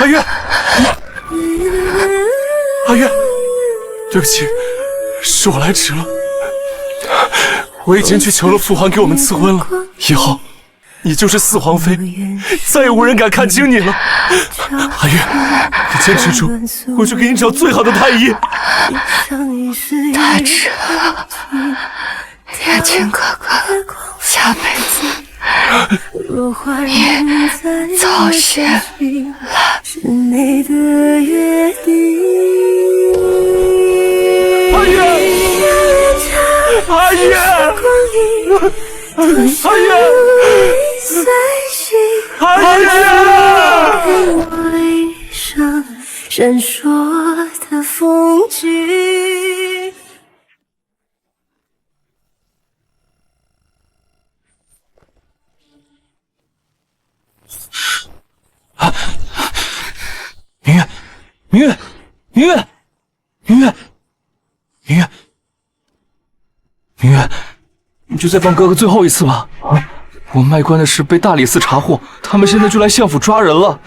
阿月，阿月，对不起，是我来迟了。我已经去求了父皇给我们赐婚了，以后你就是四皇妃，再也无人敢看轻你了。阿月，你坚持住，我去给你找最好的太医。大志，天晴哥哥，下辈子你早些来。阿月，阿月，阿月，阿月，闪烁的风景。明月，明月，明月，明月，明月，明月，你就再帮哥哥最后一次吧！啊，我卖官的事被大理寺查获，他们现在就来相府抓人了。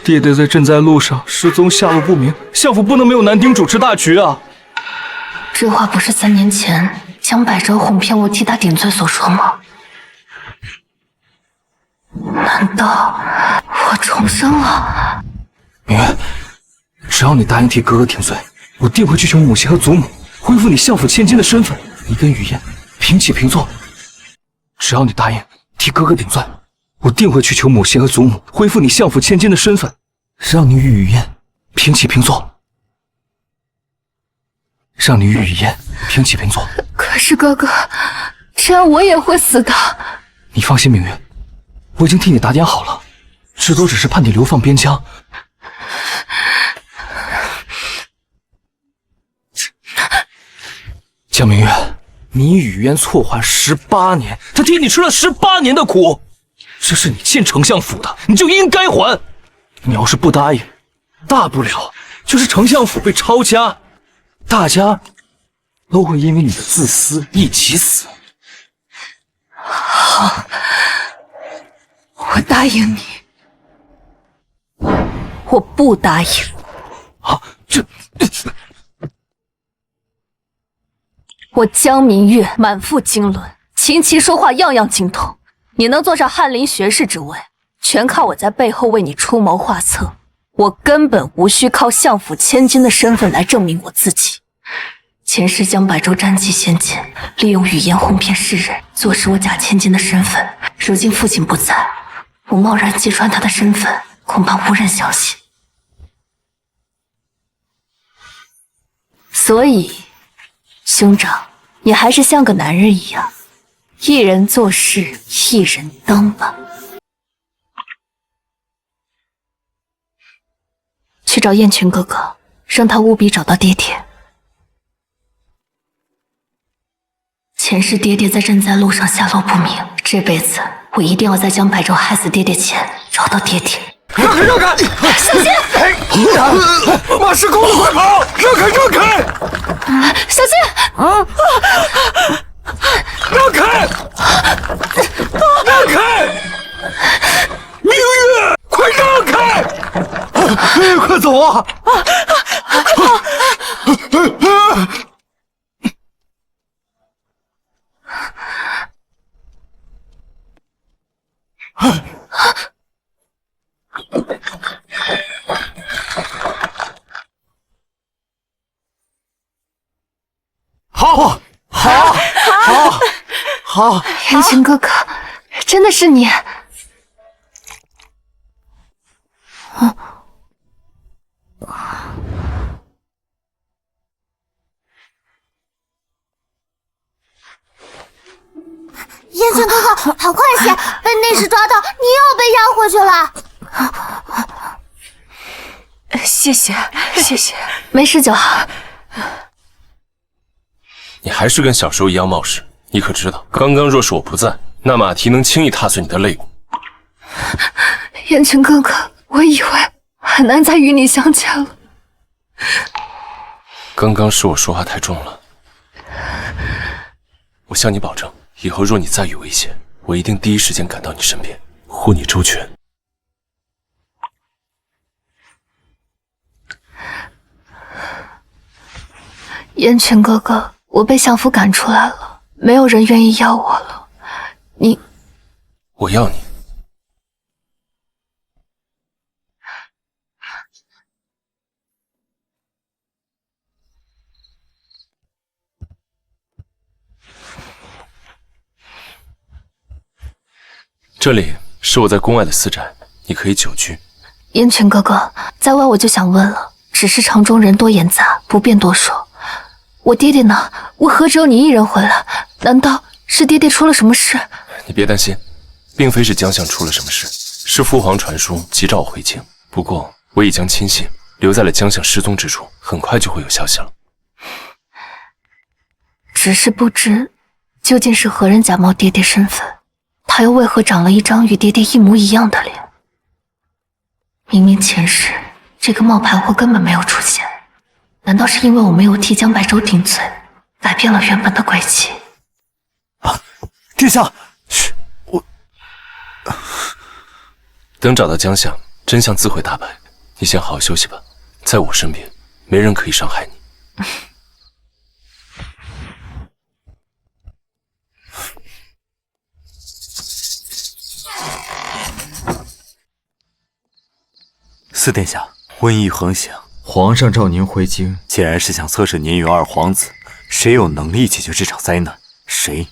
爹爹在赈灾路上失踪，下落不明，相府不能没有男丁主持大局啊！这话不是3年前江百哲哄骗我替他顶罪所说吗？难道我重生了？明月，只要你答应替哥哥顶罪，我定会去求母亲和祖母恢复你相府千金的身份，你跟雨嫣平起平坐。只要你答应替哥哥顶罪，我定会去求母亲和祖母恢复你相府千金的身份，让你与雨嫣平起平坐。让你与雨嫣平起平坐。可是哥哥，这样我也会死的。你放心，明月，我已经替你打点好了，这都只是判你流放边疆。江明月，你与雨嫣错换18年，他替你吃了18年的苦，这是你进丞相府的，你就应该还。你要是不答应，大不了就是丞相府被抄家，大家都会因为你的自私一起死。好，我答应你。我不答应。啊，这我江明月满腹经纶，琴棋书画样样精通。你能坐上翰林学士之位，全靠我在背后为你出谋划策。我根本无需靠相府千金的身份来证明我自己。前世江百州战绩先前，利用语言哄骗世人，坐实我假千金的身份。如今父亲不在，我贸然揭穿他的身份，恐怕无人相信。所以，兄长，你还是像个男人一样，一人做事一人当吧。去找燕群哥哥，让他务必找到爹爹。前世爹爹在赈灾路上下落不明，这辈子我一定要在江百州害死爹爹前找到爹爹。让开让开！小心！马氏公子快跑！让开让开！小心！啊！让开！让开！明月，快让开！快走啊！好，好，好，好！燕群哥哥，真的是你！燕群哥哥，好快些！被内侍抓到，你又要被押回去了。谢谢，谢谢，没事就好。你还是跟小时候一样冒失，你可知道，刚刚若是我不在，那马蹄能轻易踏碎你的肋骨。燕群哥哥，我以为很难再与你相见了。刚刚是我说话太重了，我向你保证，以后若你再遇危险，我一定第一时间赶到你身边，护你周全。燕群哥哥，我被相府赶出来了，没有人愿意要我了。我要你。这里是我在宫外的私宅，你可以久居。燕群哥哥，在外我就想问了，只是城中人多眼杂，不便多说。我爹爹呢？为何只有你一人回来？难道是爹爹出了什么事？你别担心，并非是江相出了什么事，是父皇传书急召我回京。不过我已将亲信留在了江相失踪之处，很快就会有消息了。只是不知究竟是何人假冒爹爹身份，他又为何长了一张与爹爹一模一样的脸？明明前世这个冒牌货根本没有出现，难道是因为我没有替江白舟顶罪，改变了原本的轨迹？殿下，嘘，我等找到江相，真相自会大白。你先好好休息吧，在我身边，没人可以伤害你。四殿下，瘟疫横行，皇上召您回京，既然是想测试您与二皇子谁有能力解决这场灾难，谁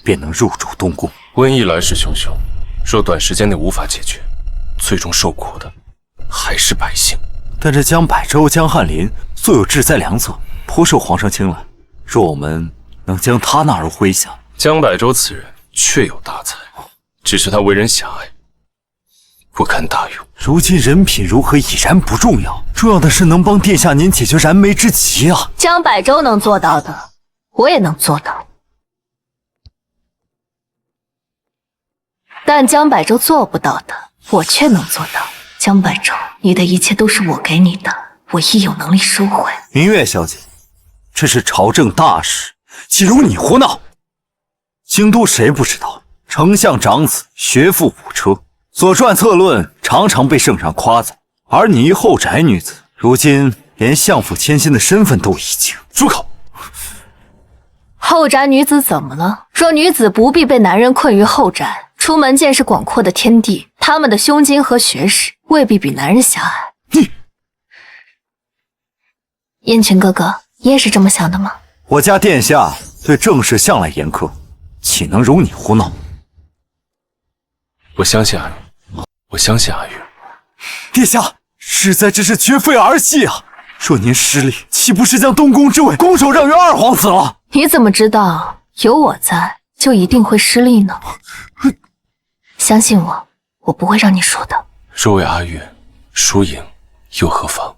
便能入主东宫。瘟疫来势汹汹，若短时间内无法解决，最终受苦的还是百姓。但这江百舟、江翰林素有志在良策，颇受皇上青睐。若我们能将他纳入麾下，江百舟此人确有大才，只是他为人狭隘，不堪大用。如今人品如何已然不重要，重要的是能帮殿下您解决燃眉之急啊！江百舟能做到的，我也能做到。但江百舟做不到的，我却能做到。江百舟，你的一切都是我给你的，我亦有能力收回。明月小姐，这是朝政大事，岂容你胡闹？京都谁不知道，丞相长子学富五车，所撰策论常常被圣上夸赞，而你一后宅女子，如今连相府千金的身份都已经……住口！后宅女子怎么了？若女子不必被男人困于后宅，出门见识广阔的天地，她们的胸襟和学识未必比男人狭隘。你，燕群哥哥，你也是这么想的吗？我家殿下对政事向来严苛，岂能容你胡闹？我相信阿玉，我相信阿玉。殿下，实在只是绝非儿戏啊！若您失利，岂不是将东宫之位拱手让于二皇子了？你怎么知道有我在就一定会失利呢？相信我，我不会让你输的。若为阿玉，输赢又何妨？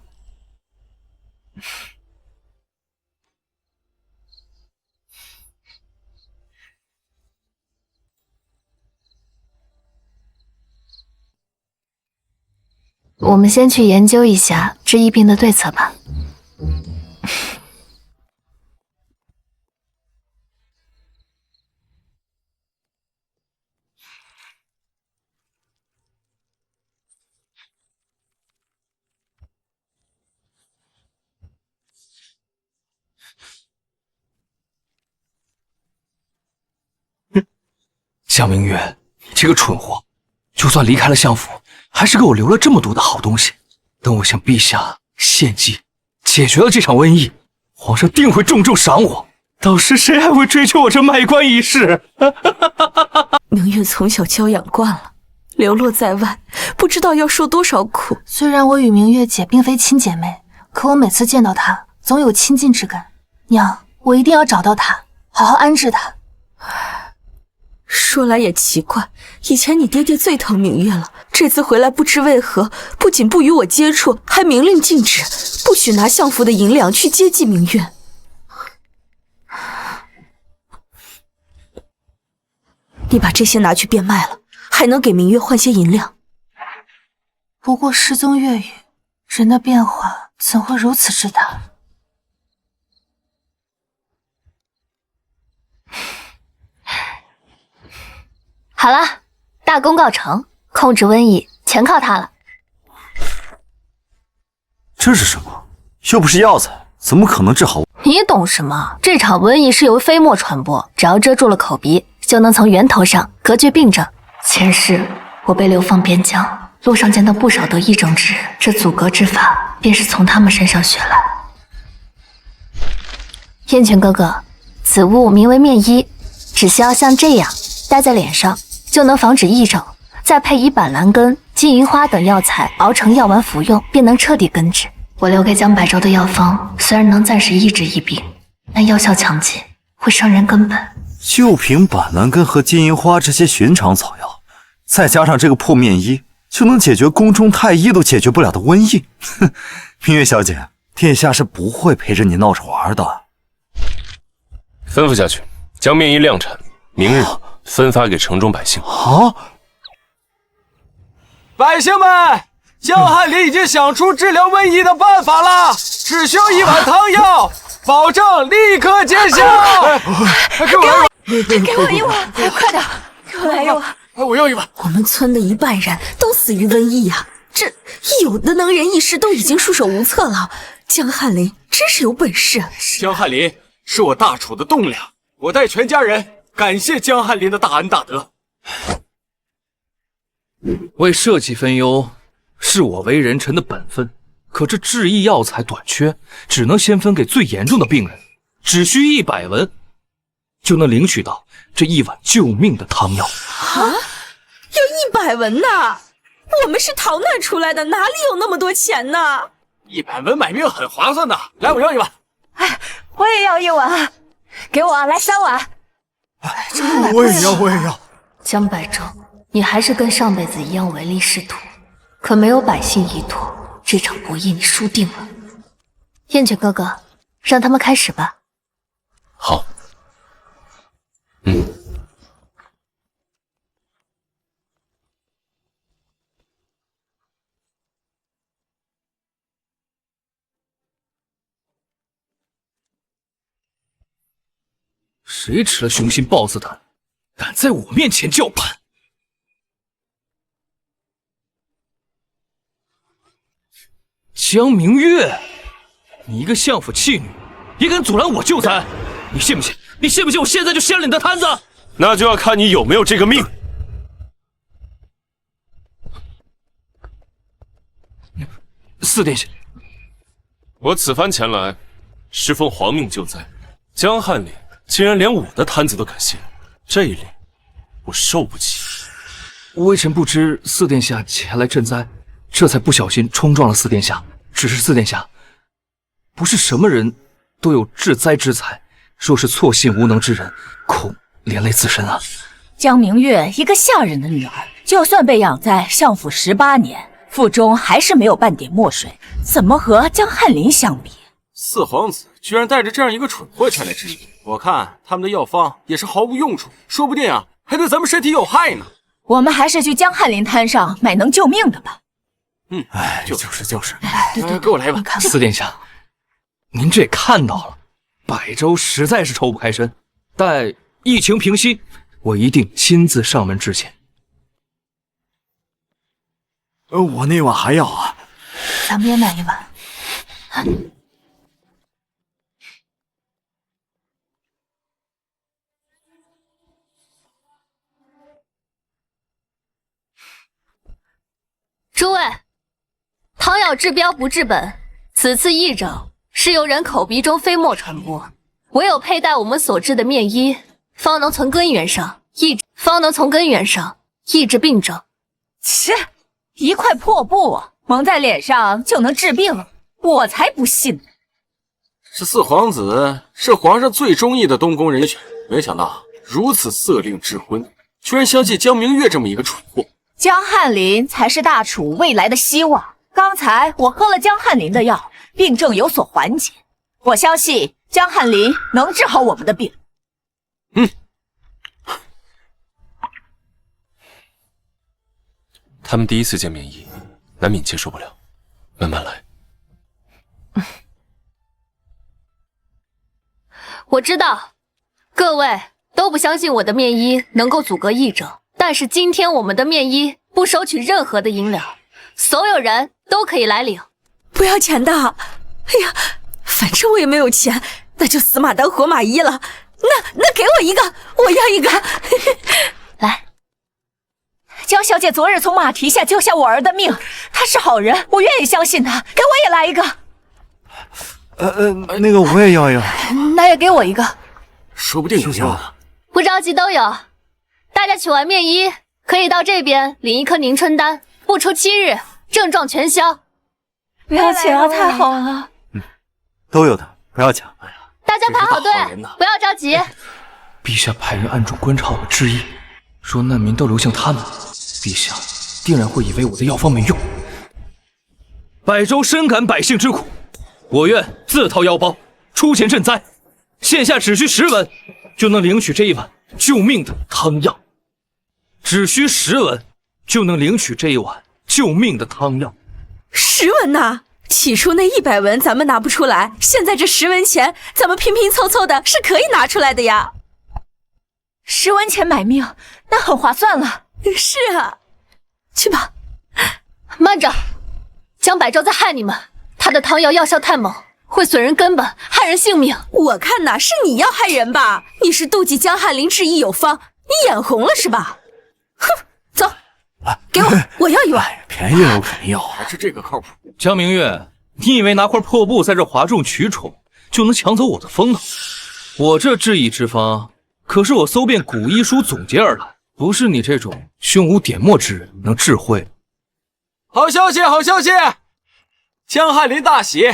我们先去研究一下治疫病的对策吧。江明月，你这个蠢货，就算离开了相府，还是给我留了这么多的好东西。等我向陛下献祭，解决了这场瘟疫，皇上定会重重赏我。到时谁还会追求我这卖官一事？明月从小娇养惯了，流落在外，不知道要受多少苦。虽然我与明月姐并非亲姐妹，可我每次见到她，总有亲近之感。娘，我一定要找到她，好好安置她。说来也奇怪，以前你爹爹最疼明月了，这次回来不知为何，不仅不与我接触，还明令禁止，不许拿相府的银两去接济明月。你把这些拿去变卖了，还能给明月换些银两。不过失踪月余，人的变化怎会如此之大？好了，大功告成，控制瘟疫全靠它了。这是什么？又不是药材，怎么可能治好？你懂什么？这场瘟疫是由飞沫传播，只要遮住了口鼻，就能从源头上隔绝病症。前世我被流放边疆，路上见到不少得疫症之人，这阻隔之法便是从他们身上学来。燕泉哥哥，此物名为面衣，只需要像这样戴在脸上，就能防止疫症，再配以板蓝根、金银花等药材熬成药丸服用，便能彻底根治。我留给江百州的药方虽然能暂时医治疫病，但药效强劲，会伤人根本。就凭板蓝根和金银花这些寻常草药，再加上这个破面衣，就能解决宫中太医都解决不了的瘟疫。哼，明月小姐，殿下是不会陪着你闹着玩的。吩咐下去，将面衣量产，明日分发给城中百姓。啊！百姓们，江汉林已经想出治疗瘟疫的办法了，只需要1碗汤药，保证立刻见效。给我一碗，快点，给我来一碗！我要1碗。我们村的一半人都死于瘟疫呀，这有的能人异士都已经束手无策了。江汉林真是有本事。江汉林是我大楚的栋梁，我代全家人感谢江汉林的大恩大德。为社稷分忧，是我为人臣的本分。可这制疫药材短缺，只能先分给最严重的病人，只需100文，就能领取到这1碗救命的汤药。啊，要100文呐！我们是逃难出来的，哪里有那么多钱呢？100文买命很划算的。来，我要1碗。哎，我也要1碗，给我来3碗。我也要。江百州，你还是跟上辈子一样唯利是图，可没有百姓依托，这场博弈你输定了。燕泉哥哥，让他们开始吧。好。谁吃了雄心豹子胆，敢在我面前叫板？江明月，你一个相府弃女，也敢阻拦我救灾？你信不信？你信不信我现在就掀了你的摊子？那就要看你有没有这个命。4殿下，我此番前来，是奉皇命救灾。江汉林竟然连我的摊子都敢掀，这一礼我受不起。微臣不知4殿下前来赈灾，这才不小心冲撞了4殿下。只是4殿下，不是什么人都有治灾之才，若是错信无能之人，恐连累自身啊。江明月一个下人的女儿，就算被养在相府18年，腹中还是没有半点墨水，怎么和江汉林相比？四皇子居然带着这样一个蠢货前来治病，我看他们的药方也是毫无用处，说不定啊还对咱们身体有害呢。我们还是去江汉林摊上买能救命的吧。就是。对，给我来一碗。4殿下，您这也看到了，百州实在是抽不开身。待疫情平息，我一定亲自上门致歉。我那碗还要啊。咱们也买1碗。诸位，汤药治标不治本，此次疫症是由人口鼻中飞沫传播，唯有佩戴我们所制的面衣，方能从根源上抑制病症。切，一块破布蒙在脸上就能治病，我才不信呢。这四皇子是皇上最中意的东宫人选，没想到如此色令之婚，居然相信江明月这么一个蠢货。江汉林才是大楚未来的希望。刚才我喝了江汉林的药，病症有所缓解。我相信江汉林能治好我们的病。他们第一次见面医，难免接受不了，慢慢来。我知道，各位都不相信我的面衣能够阻隔疫症，但是今天我们的面衣不收取任何的银两，所有人都可以来领。不要钱的。哎呀，反正我也没有钱，那就死马当活马医了。那给我一个，我要一个。来，江小姐昨日从马蹄下救下我儿的命，她是好人，我愿意相信她。给我也来一个。那个我也要一个。那也给我一个。说不定有用啊。不着急都有。大家取完面衣，可以到这边领一颗凝春丹，不出7日，症状全消。不要钱啊，太好了。都有的，不要抢。大家排好队，不要着急。陛下派人暗中观察我们之意，若难民都流向他们，陛下定然会以为我的药方没用。百州深感百姓之苦，我愿自掏腰包出钱赈灾，现下只需10文，就能领取这一碗救命的汤药。只需10文，就能领取这一碗救命的汤药。10文呐！起初那100文咱们拿不出来，现在这10文钱，咱们拼拼凑凑的是可以拿出来的呀。10文钱买命，那很划算了。是啊，去吧。慢着，江百州在害你们，他的汤药药效太猛，会损人根本，害人性命。我看呐，是你要害人吧？你是妒忌江翰林治医有方，你眼红了是吧？哼，走，给我，我要一碗。便宜了我肯定要，还是这个靠谱。江明月，你以为拿块破布在这哗众取宠就能抢走我的风头？我这治医之方，可是我搜遍古医书总结而来，不是你这种胸无点墨之人能智慧。好消息，好消息！江翰林大喜，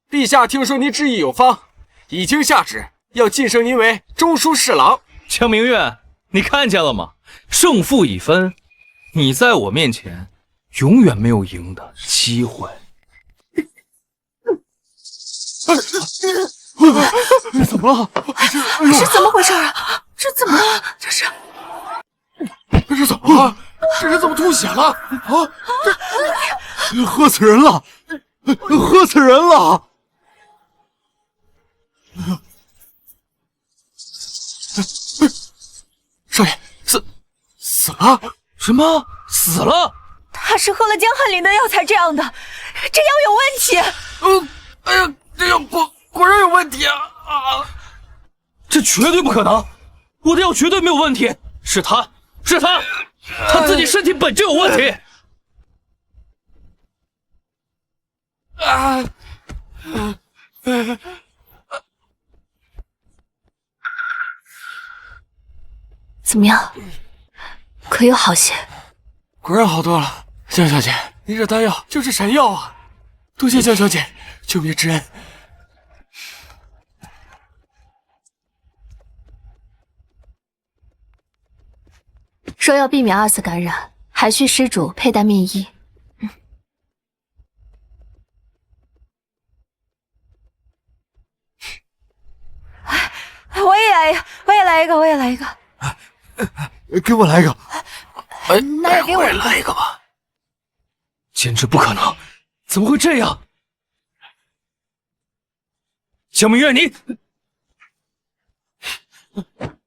陛下听说您治医有方，已经下旨要晋升您为中书侍郎。江明月，你看见了吗？胜负已分，你在我面前永远没有赢的机会。怎么了？是怎么回事啊？这怎么了？这是怎么了？这人怎么吐血了？啊！这喝死人了！喝死人了！少爷，死了？什么？死了？他是喝了江翰林的药才这样的，这药有问题。哎呀，这药果然有问题啊！这绝对不可能！我的药绝对没有问题，是他自己身体本就有问题。怎么样？可有好些？果然好多了。江小姐，您这丹药就是神药啊！多谢江小姐救命之恩。若要避免2次感染，还需施主佩戴面衣。我也来一个。给我来一个。那也给我一个。来一个吧。简直不可能！怎么会这样？江明月，你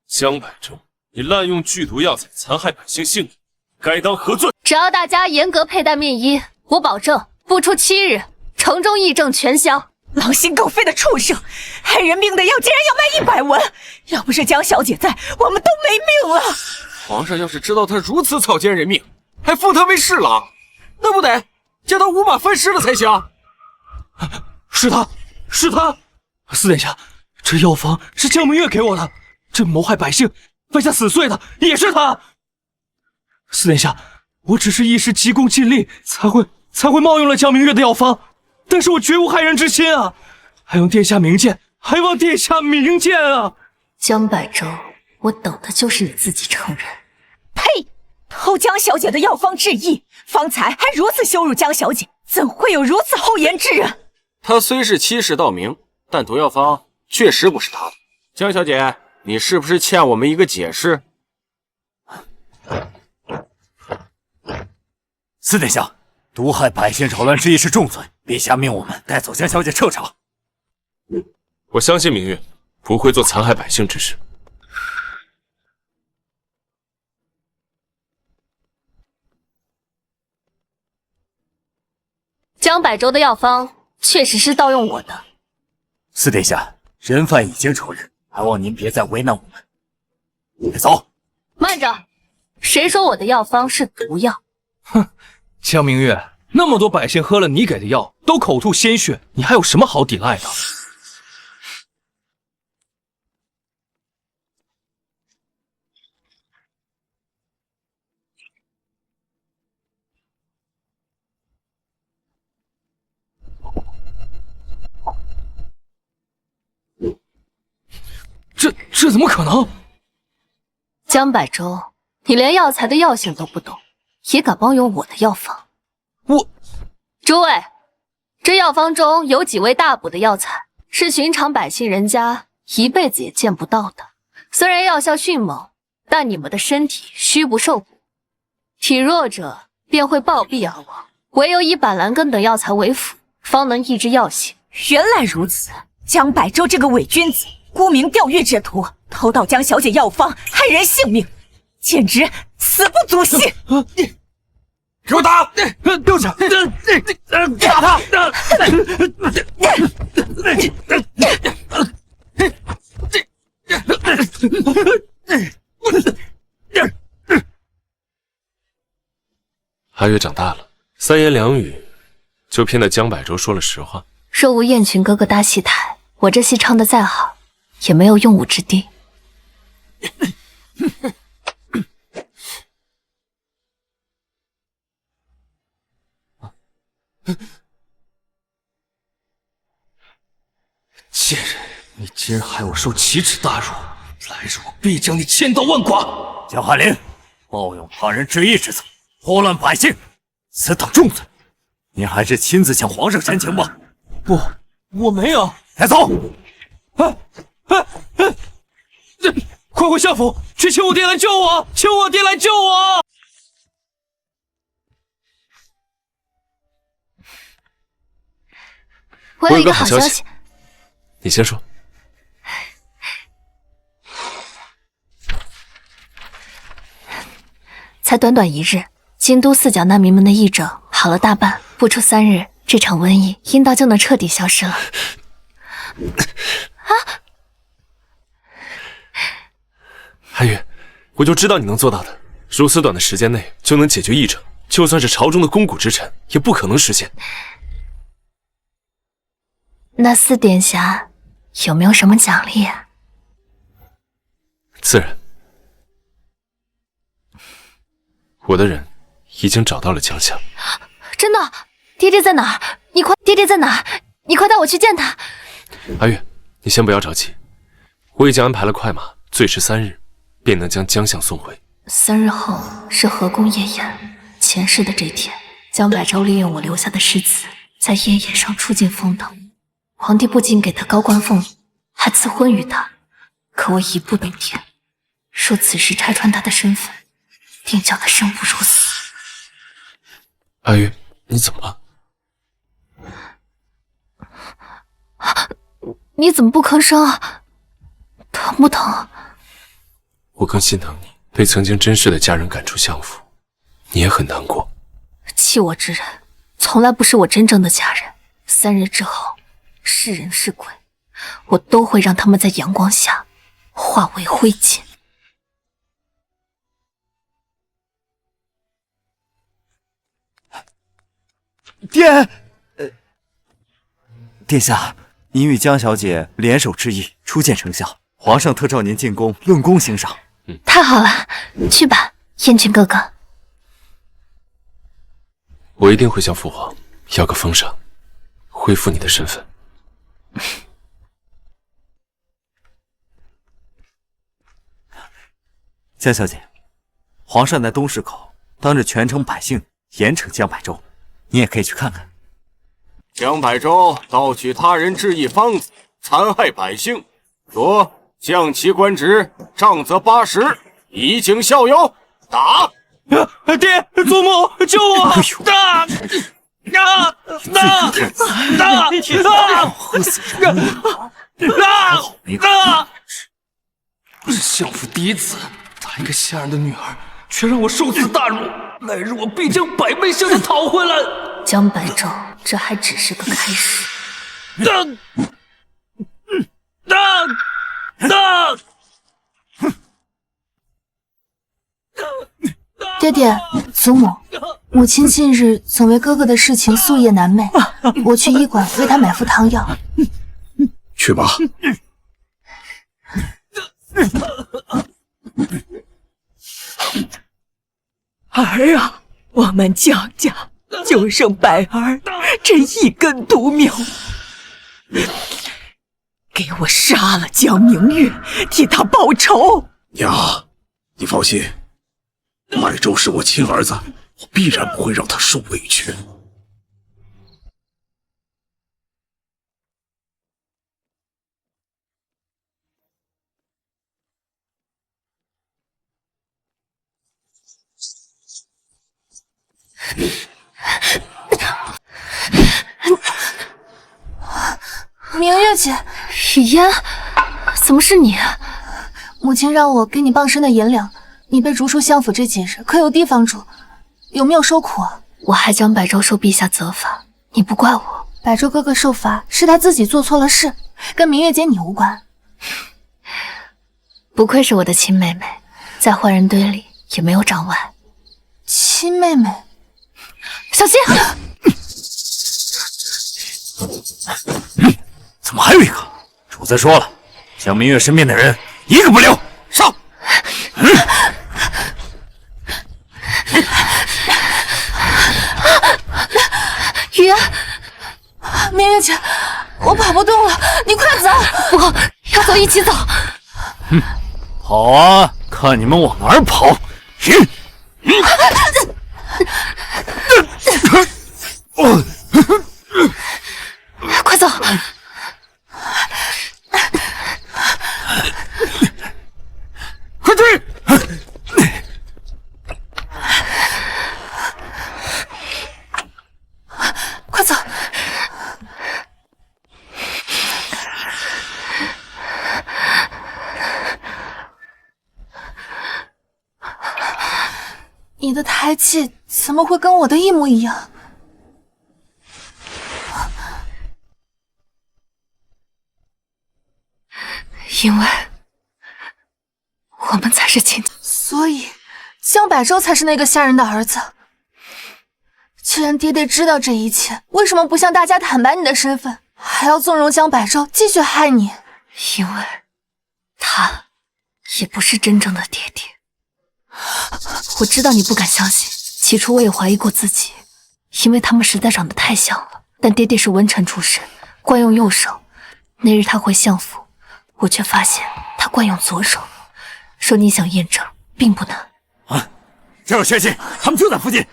江百州，你滥用剧毒药材，残害百姓性命，该当何罪？只要大家严格佩戴面衣，我保证不出7日，城中疫症全消。狼心狗肺的畜生，害人命的药竟然要卖100文！要不是江小姐在，我们都没命了。皇上要是知道他如此草菅人命，还封他为侍郎，那不得将他五马分尸了才行？是他！四殿下，这药方是江明月给我的，这谋害百姓、败下死罪的也是他。四殿下，我只是一时急功近利，才会冒用了江明月的药方，但是我绝无害人之心啊！还望殿下明鉴，啊！江百州，我等的就是你自己承认。呸！偷江小姐的药方治医，方才还如此羞辱江小姐，怎会有如此厚颜之人？他虽是欺世盗名，但毒药方确实不是他的。江小姐，你是不是欠我们一个解释？四殿下，毒害百姓、扰乱之意是重罪，陛下命我们带走江小姐彻查。我相信明月不会做残害百姓之事。江百州的药方确实是盗用我的。四殿下，人犯已经承认，还望您别再为难我们。走。慢着，谁说我的药方是毒药？哼，江明月，那么多百姓喝了你给的药，都口吐鲜血，你还有什么好抵赖的？这怎么可能？江百洲，你连药材的药性都不懂，也敢帮用我的药方？诸位，这药方中有几味大补的药材，是寻常百姓人家一辈子也见不到的。虽然药效迅猛，但你们的身体虚不受补，体弱者便会暴毙而亡。唯有以板蓝根等药材为辅，方能抑制药性。原来如此，江百洲这个伪君子，沽名钓誉之徒，偷盗江小姐药方，害人性命，简直死不足惜！给我打！丢下！打他！阿月长大了，三言两语就骗得江百洲说了实话。若无燕群哥哥搭戏台，我这戏唱得再好，也没有用武之地。贱人，你竟然害我受奇耻大辱，来日我必将你千刀万剐！江翰林，冒用他人旨意之罪，祸乱百姓，此等重罪，您还是亲自向皇上陈情吧。不，我没有。带走！快回相府，去求我爹来救我！求我爹来救我！我有一个好消息，你先说。才短短1日，京都四角难民们的疫症好了大半，不出3日，这场瘟疫阴道就能彻底消失了。阿月，我就知道你能做到的。如此短的时间内就能解决疫症，就算是朝中的肱骨之臣，也不可能实现。那四殿下有没有什么奖励啊？自然，我的人已经找到了江相。真的？爹爹在哪儿？爹爹在哪儿？你快带我去见他。阿月，你先不要着急，我已经安排了快马，最迟3日便能将江相送回。3日后是河宫夜宴，前世的这天，江百洲利用我留下的诗词，在夜宴上出尽风头。皇帝不仅给他高官俸禄，还赐婚于他。可我一步登天，若此时拆穿他的身份，定叫他生不如死。阿月，你怎么了？你怎么不吭声啊？疼不疼？我更心疼你被曾经珍视的家人赶出相府，你也很难过。弃我之人，从来不是我真正的家人。3日之后，是人是鬼，我都会让他们在阳光下化为灰烬。殿下，您与江小姐联手致意，初见成效，皇上特召您进宫论功行赏。太好了，去吧，燕群哥哥。我一定会向父皇要个封赏，恢复你的身份。江小姐，皇上在东市口当着全城百姓严惩江百洲，你也可以去看看。江百洲盗取他人致意方子，残害百姓，昨降其官职，杖责80，以儆效尤。打！爹，祖母，救我！喝死人！我是相府嫡子，他一个下人的女儿，却让我受此大辱，来日我必将百倍向他讨回来。江百洲，这还只是个开始。爹爹，祖母，母亲近日总为哥哥的事情夙夜难寐，我去医馆为他买副汤药。去吧。儿啊，我们江家就剩百儿这一根独苗，给我杀了江明月，替他报仇。娘，你放心，百周是我亲儿子，我必然不会让他受委屈。明月姐，雨嫣，怎么是你？母亲让我给你傍身的银两，你被逐出相府这几日，可有地方住？有没有受苦啊？我还将百周受陛下责罚，你不怪我。百周哥哥受罚是他自己做错了事，跟明月姐你无关。不愧是我的亲妹妹，在坏人堆里也没有长歪。亲妹妹，小心！怎么还有一个？主子说了，江明月身边的人一个不留。上！雨嫣，明月姐，我跑不动了，你快走！不，要走一起走。跑啊！看你们往哪儿跑！快走！快追！快走！你的胎气怎么会跟我的一模一样？因为我们才是亲。所以江百周才是那个下人的儿子。既然爹爹知道这一切，为什么不向大家坦白你的身份，还要纵容江百周继续害你？因为他也不是真正的爹爹。我知道你不敢相信，起初我也怀疑过自己，因为他们实在长得太像了。但爹爹是文臣出身，惯用右手。那日他回相府，我却发现他惯用左手。说你想验证，并不难。啊，这有血迹，他们就在附近。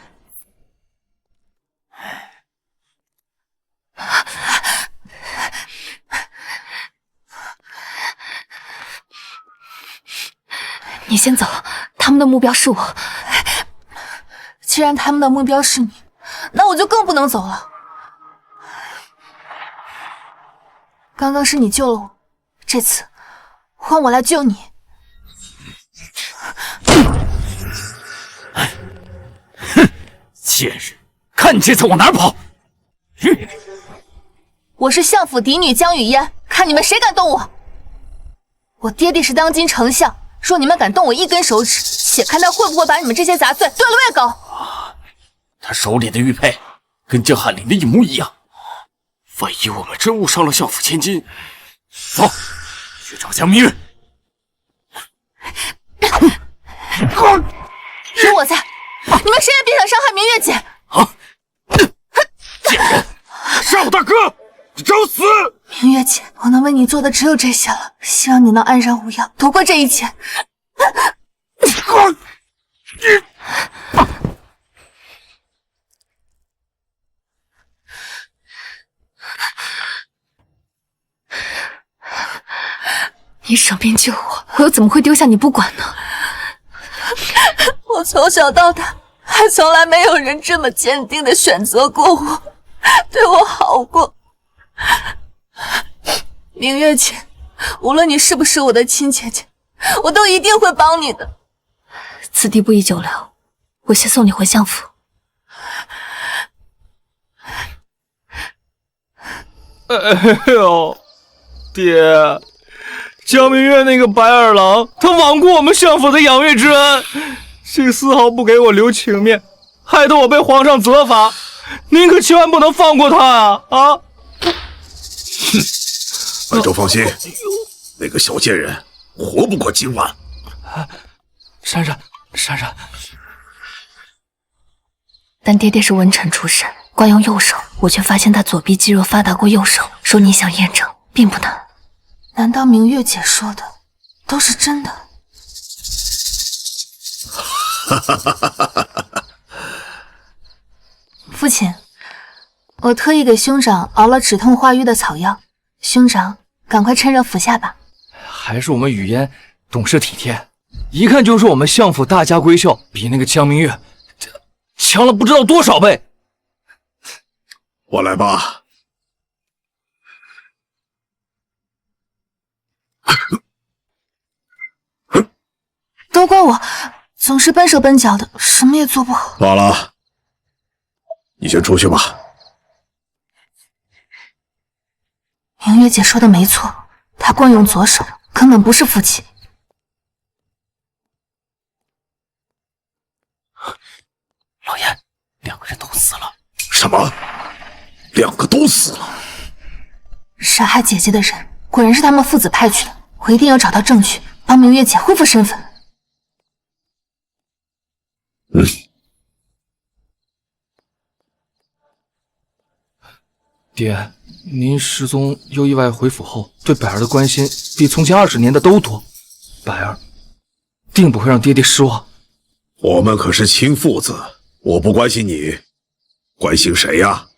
你先走，他们的目标是我。既然他们的目标是你，那我就更不能走了。刚刚是你救了我，这次换我来救你。哼，贱人，看你这次往哪儿跑！我是相府嫡女江雨嫣，看你们谁敢动我！我爹爹是当今丞相，说你们敢动我一根手指，且看他会不会把你们这些杂碎对了喂狗。他手里的玉佩跟江翰林的一模一样，万一我们真误伤了相府千金，走，去找江明月。有我在，你们谁也别想伤害明月姐！啊！贱人，少大哥，你找死！明月姐，我能为你做的只有这些了，希望你能安然无恙，度过这一切。你舍命救我，我又怎么会丢下你不管呢？我从小到大，还从来没有人这么坚定的选择过我，对我好过。明月姐，无论你是不是我的亲姐姐，我都一定会帮你的。此地不宜久留，我先送你回相府。哎呦，爹，江明月那个白眼狼，他罔顾我们相府的养育之恩，竟丝毫不给我留情面，害得我被皇上责罚。您可千万不能放过他啊！啊！哼，百州放心，那个小贱人活不过今晚。珊珊，但爹爹是文臣出身，惯用右手，我却发现他左臂肌肉发达过右手。说你想验证，并不难。难道明月姐说的都是真的？父亲，我特意给兄长熬了止痛化瘀的草药，兄长赶快趁热服下吧。还是我们雨嫣懂事体贴，一看就是我们相府大家闺秀，比那个江明月强了不知道多少倍。我来吧。都怪我，总是笨手笨脚的，什么也做不好。罢了，你先出去吧。明月姐说的没错，她惯用左手，根本不是夫妻。老严，两个人都死了。什么？两个都死了？杀害姐姐的人果然是他们父子派去的，我一定要找到证据，帮明月姐恢复身份。爹，您失踪又意外回府后，对百儿的关心比从前20年的都多，百儿定不会让爹爹失望。我们可是亲父子，我不关心你，关心谁呀？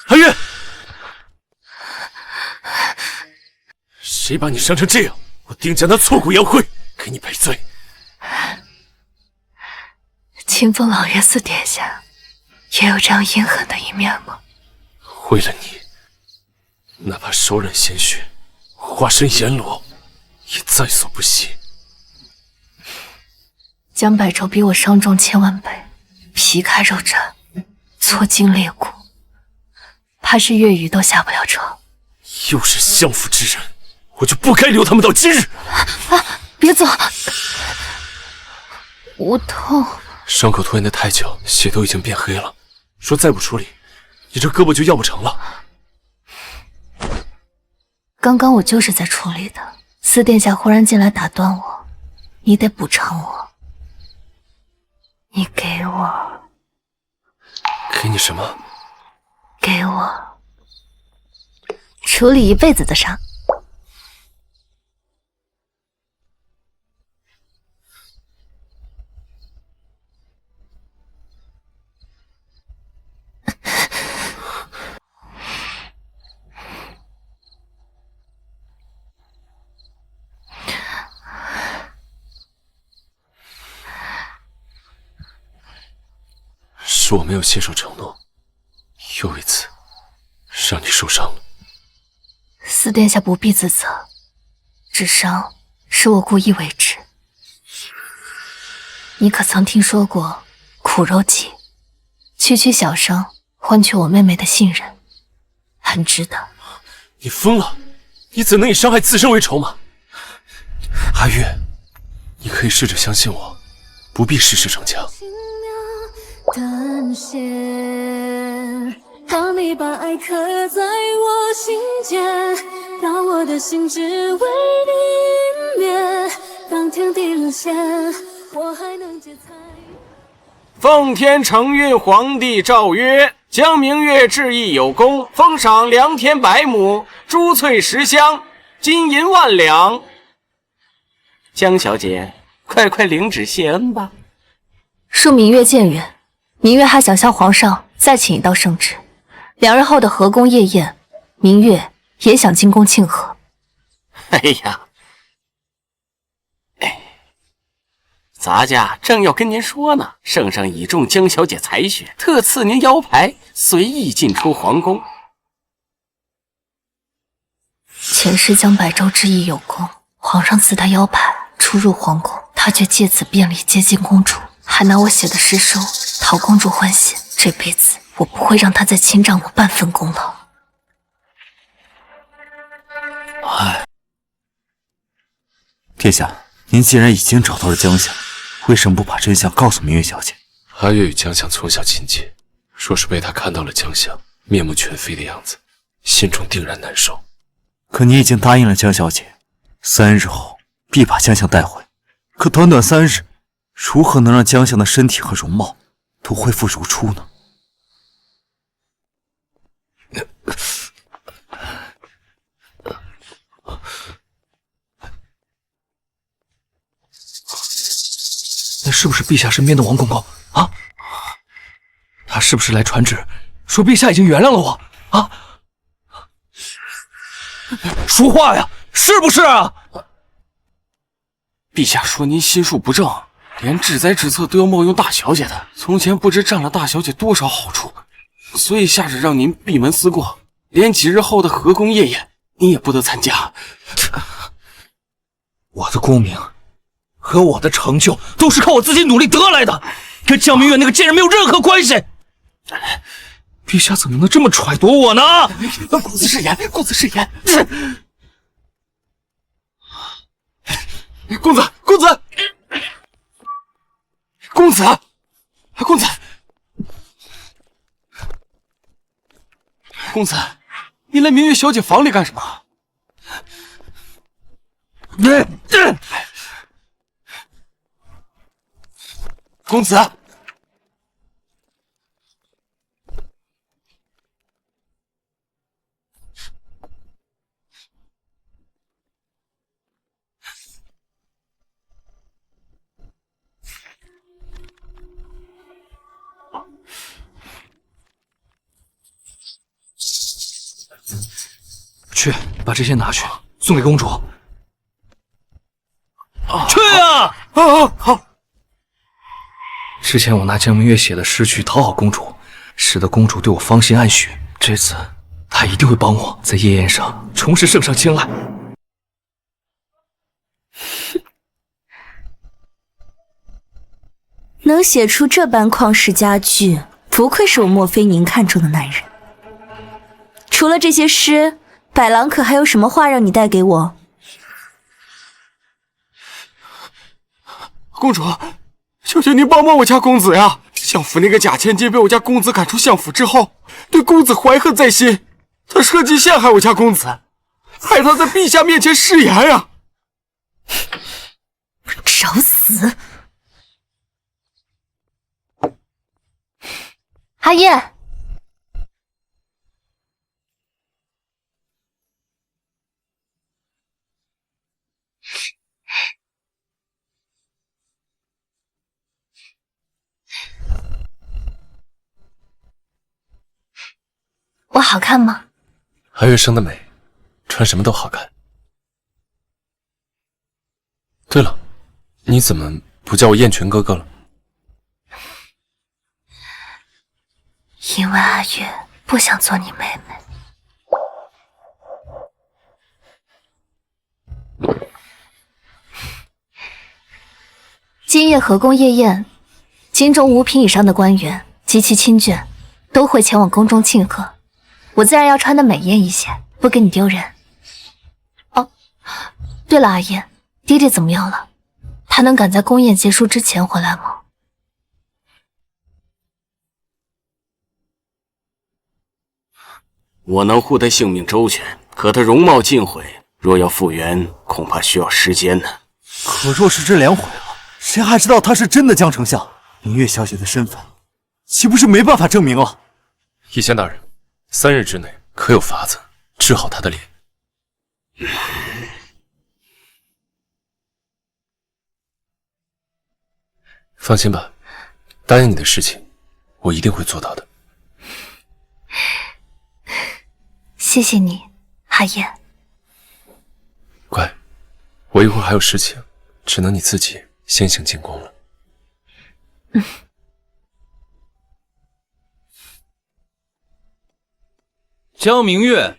韩月，谁把你伤成这样？我定将他挫骨扬灰，给你赔罪。清风老爷子殿下也有这样阴狠的一面吗？为了你，哪怕手染鲜血，化身阎罗，也在所不惜。江百愁比我伤重1000万倍，皮开肉绽，挫筋裂骨，怕是月余都下不了床。又是相府之人，我就不该留他们到今日。别走，我痛。伤口拖延的太久，血都已经变黑了。说再不处理，你这胳膊就要不成了。刚刚我就是在处理的，四殿下忽然进来打断我，你得补偿我。你给我，给你什么？给我处理一辈子的伤。是我没有信守承诺，又一次让你受伤了。四殿下不必自责，这伤是我故意为之。你可曾听说过苦肉计？区区小伤，换取我妹妹的信任，很值得。你疯了！你怎能以伤害自身为筹码？阿月，你可以试着相信我，不必事事逞强。断线，当你把爱刻在我心间，让我的心只为你眠。当天地沦陷，我还能劫财。奉天承运皇帝诏曰：江明月治疫有功，封赏2田100亩，珠翠10箱，金银1万两。江小姐，快领旨谢恩吧。恕明月僭越，明月还想向皇上再请一道圣旨，2日后的河宫夜宴，明月也想进宫庆贺。哎呀，咱家正要跟您说呢，圣上倚重江小姐才学，特赐您腰牌，随意进出皇宫。前世江百州之役有功，皇上赐他腰牌，出入皇宫，他他却借此便利接近公主，还拿我写的诗书讨公主欢心。这辈子我不会让他再侵占我半分功劳。殿下，您既然已经找到了江夏，为什么不把真相告诉明月小姐？阿月与江相从小亲近，若是被他看到了江相面目全非的样子，心中定然难受。可你已经答应了江小姐，3日后必把江相带回。可短短3日，如何能让江相的身体和容貌都恢复如初呢？那是不是陛下身边的王公公啊？他是不是来传旨，说陛下已经原谅了我啊？说话呀，是不是啊？陛下说您心术不正，连治灾治策都要冒用大小姐的，从前不知占了大小姐多少好处，所以下旨让您闭门思过，连几日后的河宫夜宴您也不得参加。我的功名和我的成就都是靠我自己努力得来的，跟江明月那个贱人没有任何关系。陛下怎么能这么揣度我呢？公子是言，公子是言。公子，公子，公子，公子，公子，你来明月小姐房里干什么？公子，去把这些拿去送给公主。去啊！好。之前我拿江明月写的诗去讨好公主，使得公主对我芳心暗许。这次她一定会帮我在夜宴上重拾圣上青睐。能写出这般旷世佳句，不愧是我莫非您看中的男人。除了这些诗，百郎可还有什么话让你带给我？公主，求求您帮帮我家公子呀！相府那个假千金被我家公子赶出相府之后，对公子怀恨在心，他设计陷害我家公子，害他在陛下面前失言呀！找死！阿燕，我好看吗？阿月生的美，穿什么都好看。对了，你怎么不叫我燕泉哥哥了？因为阿月不想做你妹妹。今夜河宫夜宴，京中5品以上的官员及其亲眷都会前往宫中庆贺，我自然要穿得美艳一些，不给你丢人。哦，对了，阿燕，爹爹怎么样了？他能赶在宫宴结束之前回来吗？我能护他性命周全，可他容貌尽毁，若要复原，恐怕需要时间呢。可若是这脸毁了，谁还知道他是真的江丞相？明月小姐的身份，岂不是没办法证明了？义贤大人，3日之内可有法子治好他的脸？放心吧，答应你的事情，我一定会做到的。谢谢你，阿燕。乖，我一会儿还有事情，只能你自己先行进宫了。江明月，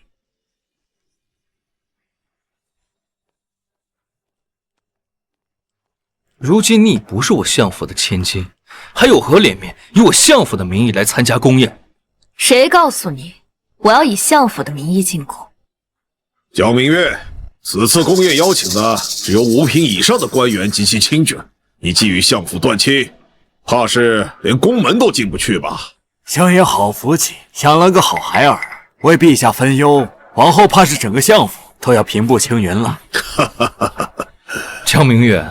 如今你已不是我相府的千金，还有何脸面以我相府的名义来参加宫宴？谁告诉你我要以相府的名义进宫？江明月，此次宫宴邀请的只有5品以上的官员及其亲眷，你既与相府断亲，怕是连宫门都进不去吧？香爷好福气，养了个好孩儿，为陛下分忧，往后怕是整个相府都要平步青云了。江明月，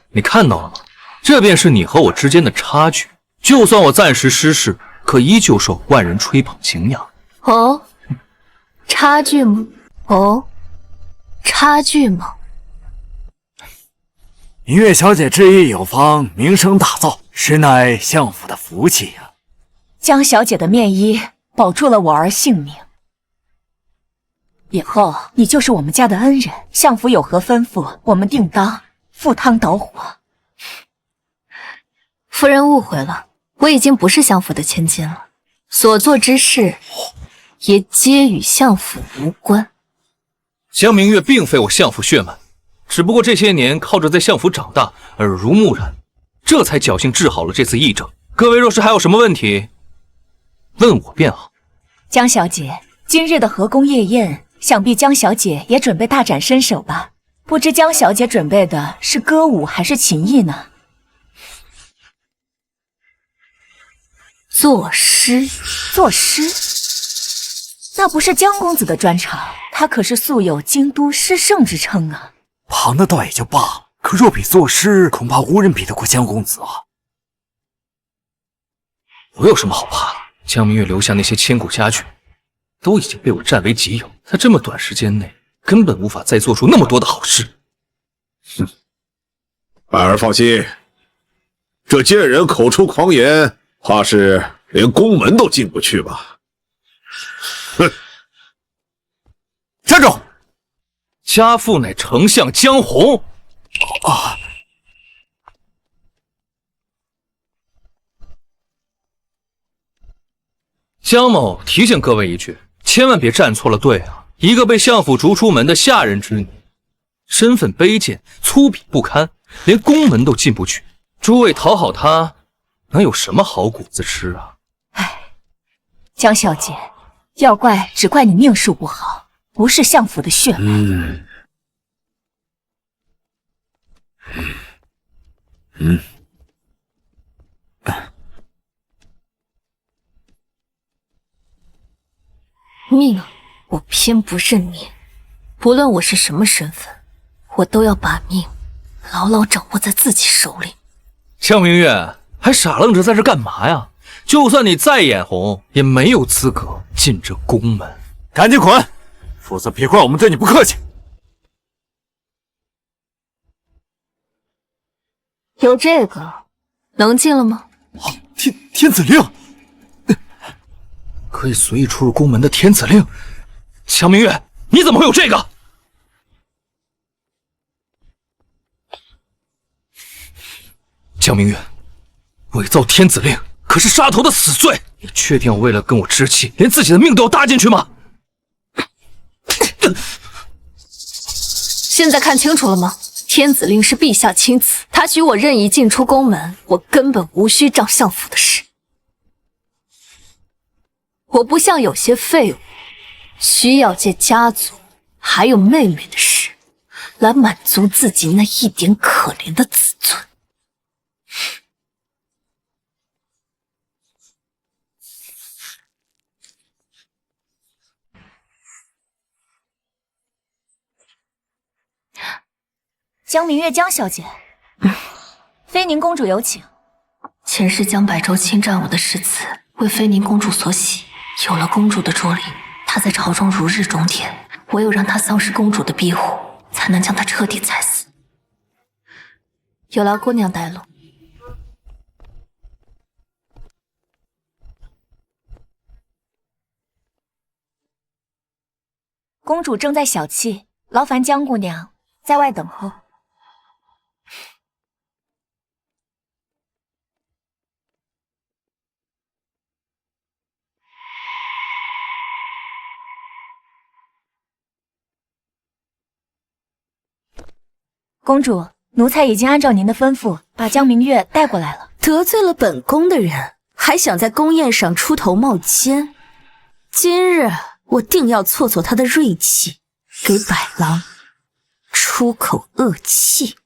你看到了吗？这便是你和我之间的差距。就算我暂时失势，可依旧受万人吹捧敬仰。哦，差距吗？哦，差距吗？明月小姐志意有方，名声大噪，实乃相府的福气呀。江小姐的面衣保住了我儿性命，以后你就是我们家的恩人，相府有何吩咐，我们定当赴汤蹈火。夫人误会了，我已经不是相府的千金了，所做之事也皆与相府无关。江明月并非我相府血脉，只不过这些年靠着在相府长大，耳濡目染，这才侥幸治好了这次疫症。各位若是还有什么问题，问我便好。江小姐，今日的河宫夜宴，想必江小姐也准备大展身手吧？不知江小姐准备的是歌舞还是琴艺呢？作诗，作诗，那不是江公子的专长，他可是素有京都诗圣之称啊。旁的倒也就罢了，可若比作诗，恐怕无人比得过江公子啊。我有什么好怕的？江明月留下那些千古佳句，都已经被我占为己有。在这么短时间内，根本无法再做出那么多的好事。哼，百儿放心，这贱人口出狂言，怕是连宫门都进不去吧？哼！站住！家父乃丞相江红。啊！江某提醒各位一句，千万别站错了队啊！一个被相府逐出门的下人之女，身份卑贱，粗鄙不堪，连宫门都进不去。诸位讨好她，能有什么好果子吃啊？唉，江小姐，要怪只怪你命数不好，不是相府的血脉。命，我偏不认命。不论我是什么身份，我都要把命牢牢掌握在自己手里。江明月，还傻愣着在这干嘛呀？就算你再眼红，也没有资格进这宫门。赶紧滚，否则别怪我们对你不客气。有这个，能进了吗？天子令，可以随意出入宫门的天子令。江明月，你怎么会有这个？江明月，伪造天子令可是杀头的死罪。你确定要为了跟我置气，连自己的命都要搭进去吗？现在看清楚了吗？天子令是陛下亲赐，他许我任意进出宫门，我根本无需仗相府的事。我不像有些废物，需要借家族还有妹妹的事来满足自己那一点可怜的自尊。江明月，江小姐，菲宁公主有请。前世江百舟侵占我的诗词，为菲宁公主所喜，有了公主的助力，她在朝中如日中天。唯有让她丧失公主的庇护，才能将她彻底踩死。有劳姑娘带路。公主正在小憩，劳烦江姑娘在外等候。公主，奴才已经按照您的吩咐，把江明月带过来了。得罪了本宫的人，还想在宫宴上出头冒尖，今日我定要挫挫他的锐气，给百郎出口恶气。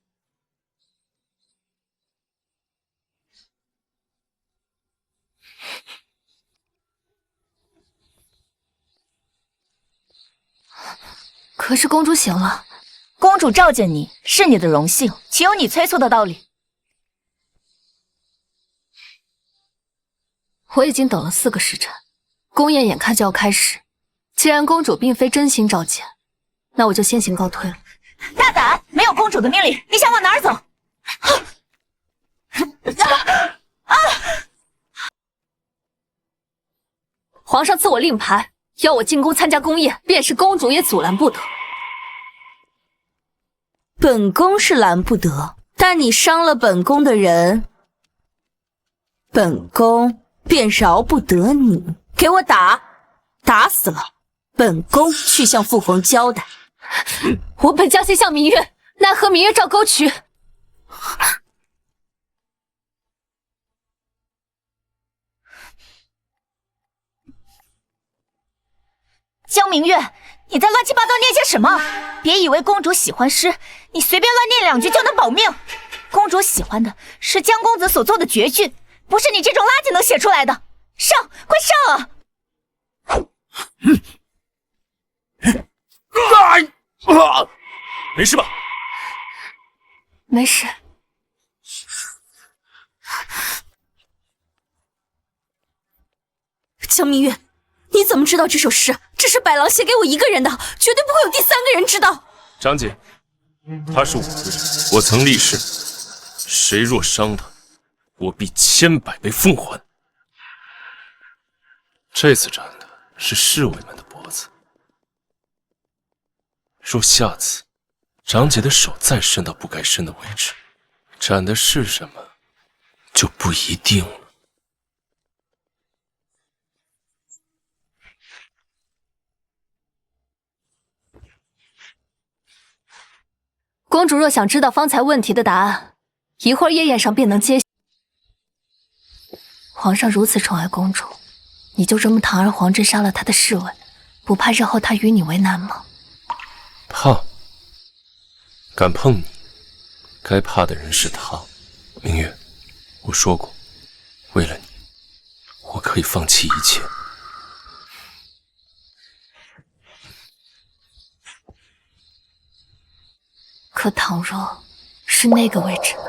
可是公主醒了。公主召见你是你的荣幸，岂有你催促的道理？我已经等了4个时辰，宫宴眼看就要开始。既然公主并非真心召见，那我就先行告退了。大胆！没有公主的命令，你想往哪儿走？皇上赐我令牌，要我进宫参加宫宴，便是公主也阻拦不得。本宫是拦不得，但你伤了本宫的人，本宫便饶不得你。给我打，打死了，本宫去向父皇交代。我本将心向明月，奈何明月照沟渠。江明月，你在乱七八糟念些什么？别以为公主喜欢诗，你随便乱念2句就能保命。公主喜欢的是江公子所做的绝句，不是你这种垃圾能写出来的。上，快上啊！没事吧？没事。江明月，你怎么知道这首诗？这是百郎写给我一个人的，绝对不会有第3个人知道。张姐，他是我的人，我曾立誓，谁若伤他，我必千百倍奉还。这次斩的是侍卫们的脖子，若下次张姐的手再伸到不该伸的位置，斩的是什么，就不一定了。公主若想知道方才问题的答案，一会儿夜宴上便能揭晓。皇上如此宠爱公主，你就这么堂而皇之杀了他的侍卫，不怕日后他与你为难吗？怕？敢碰你，该怕的人是他。明月，我说过，为了你，我可以放弃一切。可倘若是那个位置呢？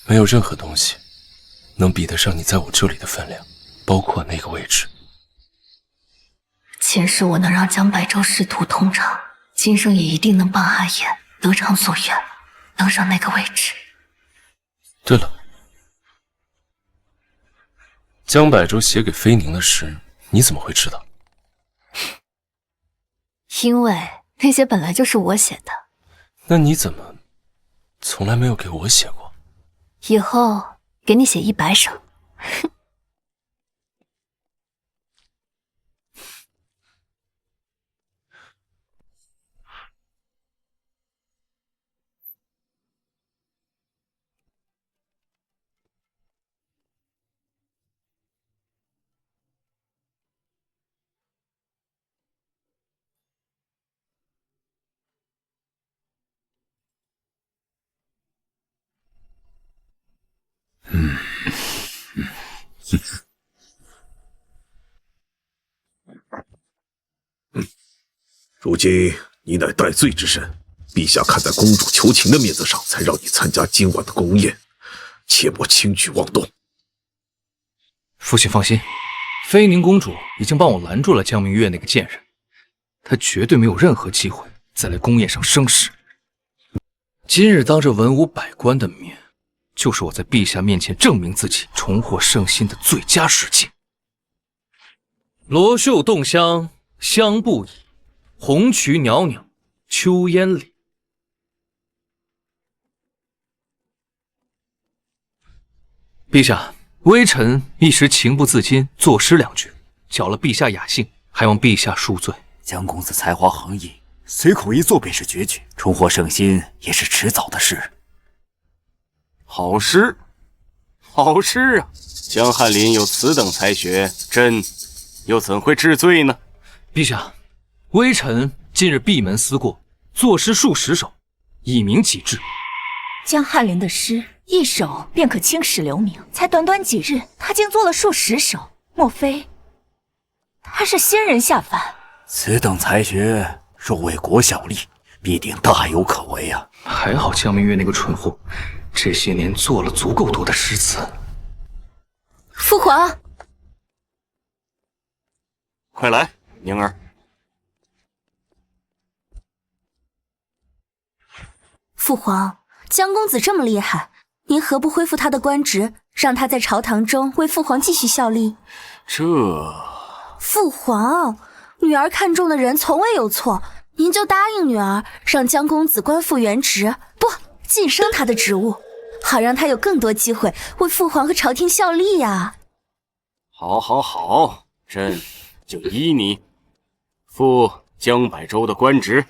没有任何东西能比得上你在我这里的分量，包括那个位置。前世我能让江白舟仕途通畅，今生也一定能帮阿言得偿所愿，登上那个位置。对了，江百舟写给菲宁的诗，你怎么会知道？因为那些本来就是我写的。那你怎么从来没有给我写过？以后给你写100首。如今你乃戴罪之身，陛下看在公主求情的面子上，才让你参加今晚的宫宴，切莫轻举妄动。父亲放心，菲宁公主已经帮我拦住了江明月那个贱人，她绝对没有任何机会再来宫宴上生事。今日当着文武百官的面，就是我在陛下面前证明自己重获圣心的最佳时机。罗袖动香，香不已；红蕖袅袅，秋烟里。陛下，微臣一时情不自禁，作诗2句，搅了陛下雅兴，还望陛下恕罪。江公子才华横溢，随口一做便是绝句，重获圣心也是迟早的事。好诗，好诗啊！江翰林有此等才学，朕又怎会治罪呢？陛下，微臣近日闭门思过，作诗数十首，以明己志。江翰林的诗一首便可青史留名，才短短几日，他竟做了数十首，莫非他是仙人下凡？此等才学，若为国效力，必定大有可为啊！还好江明月那个蠢货，这些年做了足够多的诗词。父皇，快来，宁儿。父皇，江公子这么厉害，您何不恢复他的官职，让他在朝堂中为父皇继续效力？父皇，女儿看中的人从未有错，您就答应女儿，让江公子官复原职，不，晋升他的职务，好让他有更多机会为父皇和朝廷效力呀。好，好，好，朕就依你，复江百州的官职。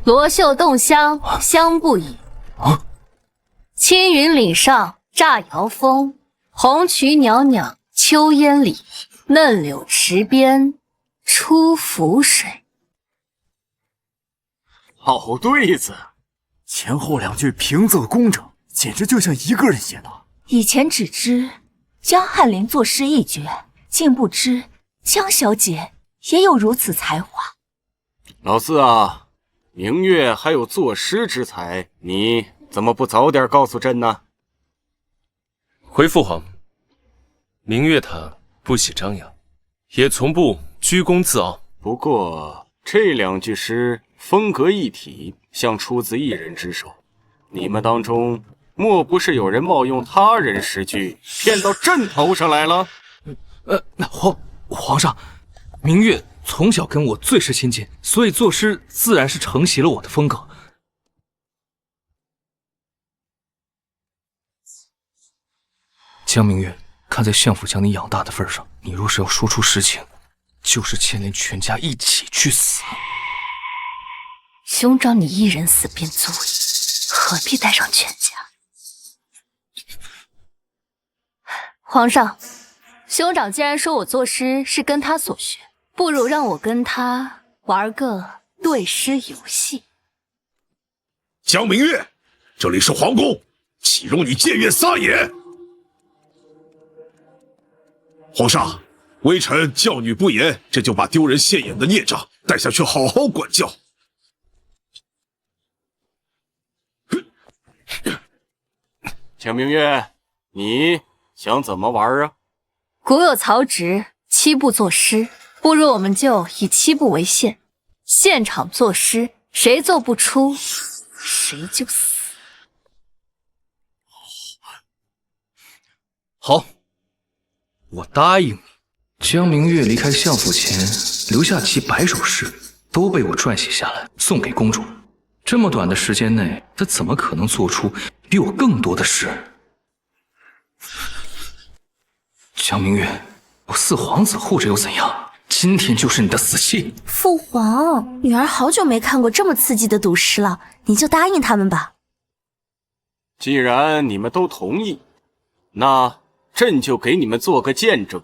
罗袖洞香，香不已。青云岭上乍摇风，红蕖袅袅秋烟里，嫩柳池边出浮水。好对子，前后两句平仄工整，简直就像一个人写的。以前只知江翰林作诗一绝，竟不知江小姐也有如此才华。老四啊，明月还有作诗之才，你怎么不早点告诉朕呢？回父皇，明月他不喜张扬，也从不居功自傲。不过这两句诗风格一体，像出自一人之手。你们当中莫不是有人冒用他人诗句，骗到朕头上来了？皇上，明月从小跟我最是亲近，所以作诗自然是承袭了我的风格。江明月，看在相府将你养大的份上，你若是要说出实情，就是牵连全家一起去死。兄长你一人死便足矣，何必带上全家？皇上，兄长既然说我作诗是跟他所学，不如让我跟他玩个对诗游戏。江明月，这里是皇宫，岂容你僭越撒野？皇上，微臣教女不严，这就把丢人现眼的孽障带下去好好管教。江明月，你想怎么玩啊？古有曹植7步作诗，不如我们就以7步为限，现场作诗，谁做不出，谁就死。好，我答应你。江明月离开相府前留下几百首诗，都被我撰写下来，送给公主。这么短的时间内，他怎么可能做出比我更多的诗？江明月，我四皇子护着又怎样？今天就是你的死期！父皇，女儿好久没看过这么刺激的赌诗了，你就答应他们吧。既然你们都同意，那朕就给你们做个见证。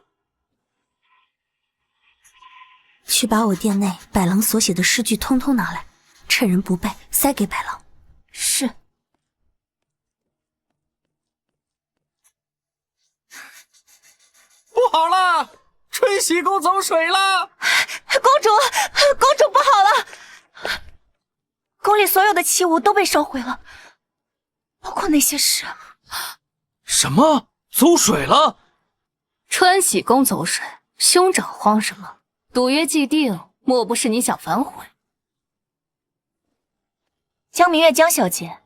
去把我殿内百郎所写的诗句通通拿来，趁人不备塞给百郎。是。不好了，春喜宫走水了！公主不好了！宫里所有的器物都被烧毁了，包括那些诗。什么？走水了？春喜宫走水，兄长慌什么？赌约既定，莫不是你想反悔？江明月，江小姐，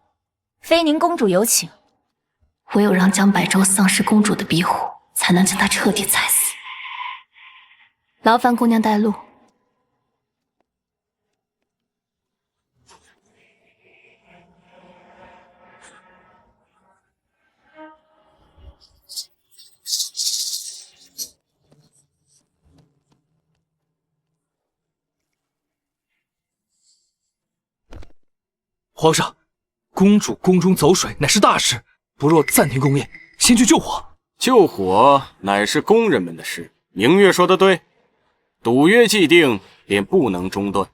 非您公主有请。唯有让江百州丧失公主的庇护，才能将她彻底踩死。劳烦姑娘带路。皇上，公主宫中走水乃是大事，不若暂停宫宴，先去救火。救火乃是宫人们的事，明月说的对，赌约既定，便不能中断。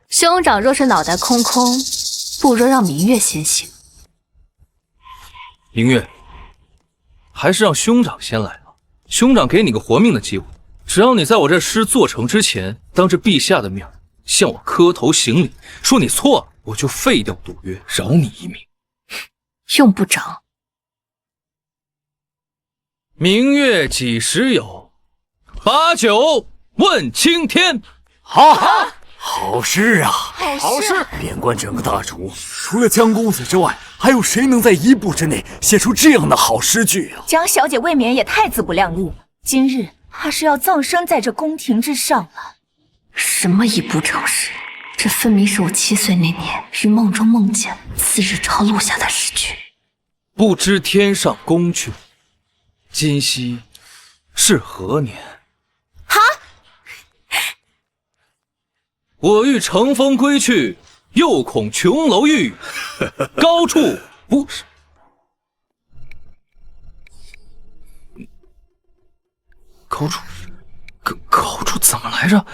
兄长若是脑袋空空，不如让明月先行。明月，还是让兄长先来吧。兄长给你个活命的机会，只要你在我这诗做成之前，当着陛下的面向我磕头行礼，说你错了，我就废掉赌约，饶你一命。用不着。明月几时有？把酒问青天。好，好诗啊！好事！遍观整个大楚，除了江公子之外，还有谁能在1步之内写出这样的好诗句啊？江小姐未免也太自不量力了，今日怕是要葬身在这宫廷之上了。什么一步成诗？这分明是我7岁那年于梦中梦见，次日抄录下的诗句。不知天上宫阙，今夕是何年？哈！我欲乘风归去，又恐琼楼玉宇，高处不是。高处怎么来着？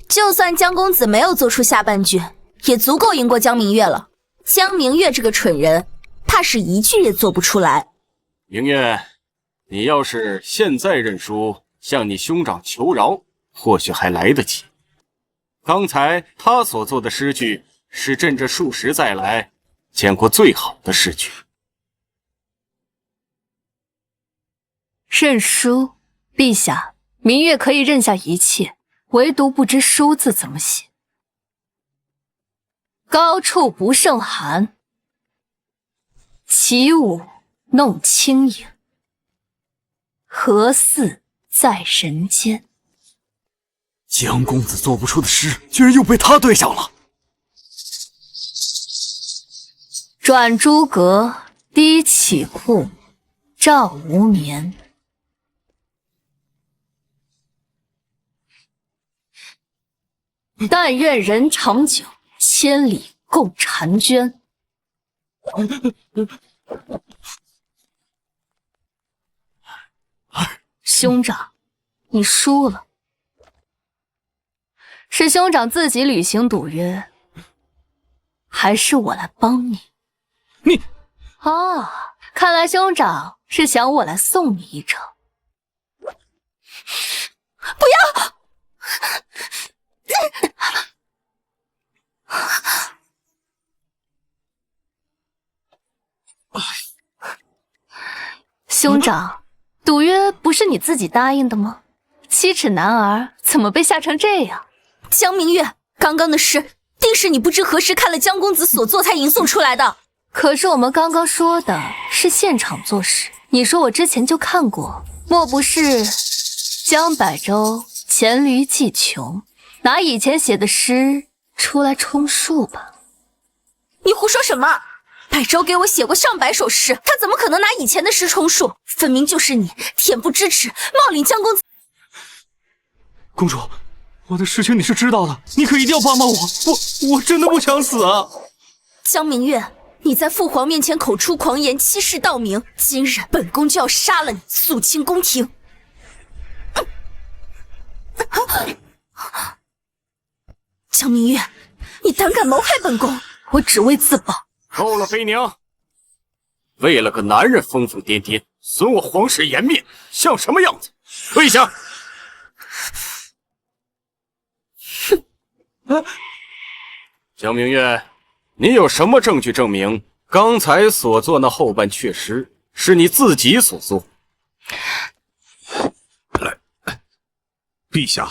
就算江公子没有做出下半句，也足够赢过江明月了。江明月这个蠢人，怕是一句也做不出来。明月，你要是现在认输，向你兄长求饶，或许还来得及。刚才他所做的诗句，是朕这数十载来见过最好的诗句。认输，陛下，明月可以认下一切，唯独不知输字怎么写。高处不胜寒，起舞弄清影，何似在人间？江公子做不出的诗，居然又被他对上了。转朱阁，低绮户，照无眠。但愿人长久，千里共婵娟。兄长，你输了。是兄长自己履行赌约，还是我来帮你？你看来兄长是想我来送你一程。不要！兄长，赌约不是你自己答应的吗？7尺男儿怎么被吓成这样？江明月，刚刚的诗定是你不知何时看了江公子所作才吟诵出来的。可是我们刚刚说的是现场作诗，你说我之前就看过，莫不是江百州黔驴技穷，拿以前写的诗出来充数吧？你胡说什么？百州给我写过上百首诗，他怎么可能拿以前的诗充数？分明就是你恬不知耻，冒领江公子。公主，我的事情你是知道的，你可一定要帮帮我，我真的不想死啊！江明月，你在父皇面前口出狂言，欺世盗名，今日本宫就要杀了你，肃清宫廷。江明月，你胆敢谋害本宫，我只为自保。够了，妃娘！为了个男人疯疯癫癫，损我皇室颜面，像什么样子？跪下！江明月，你有什么证据证明刚才所做那后半阙诗是你自己所做？陛下，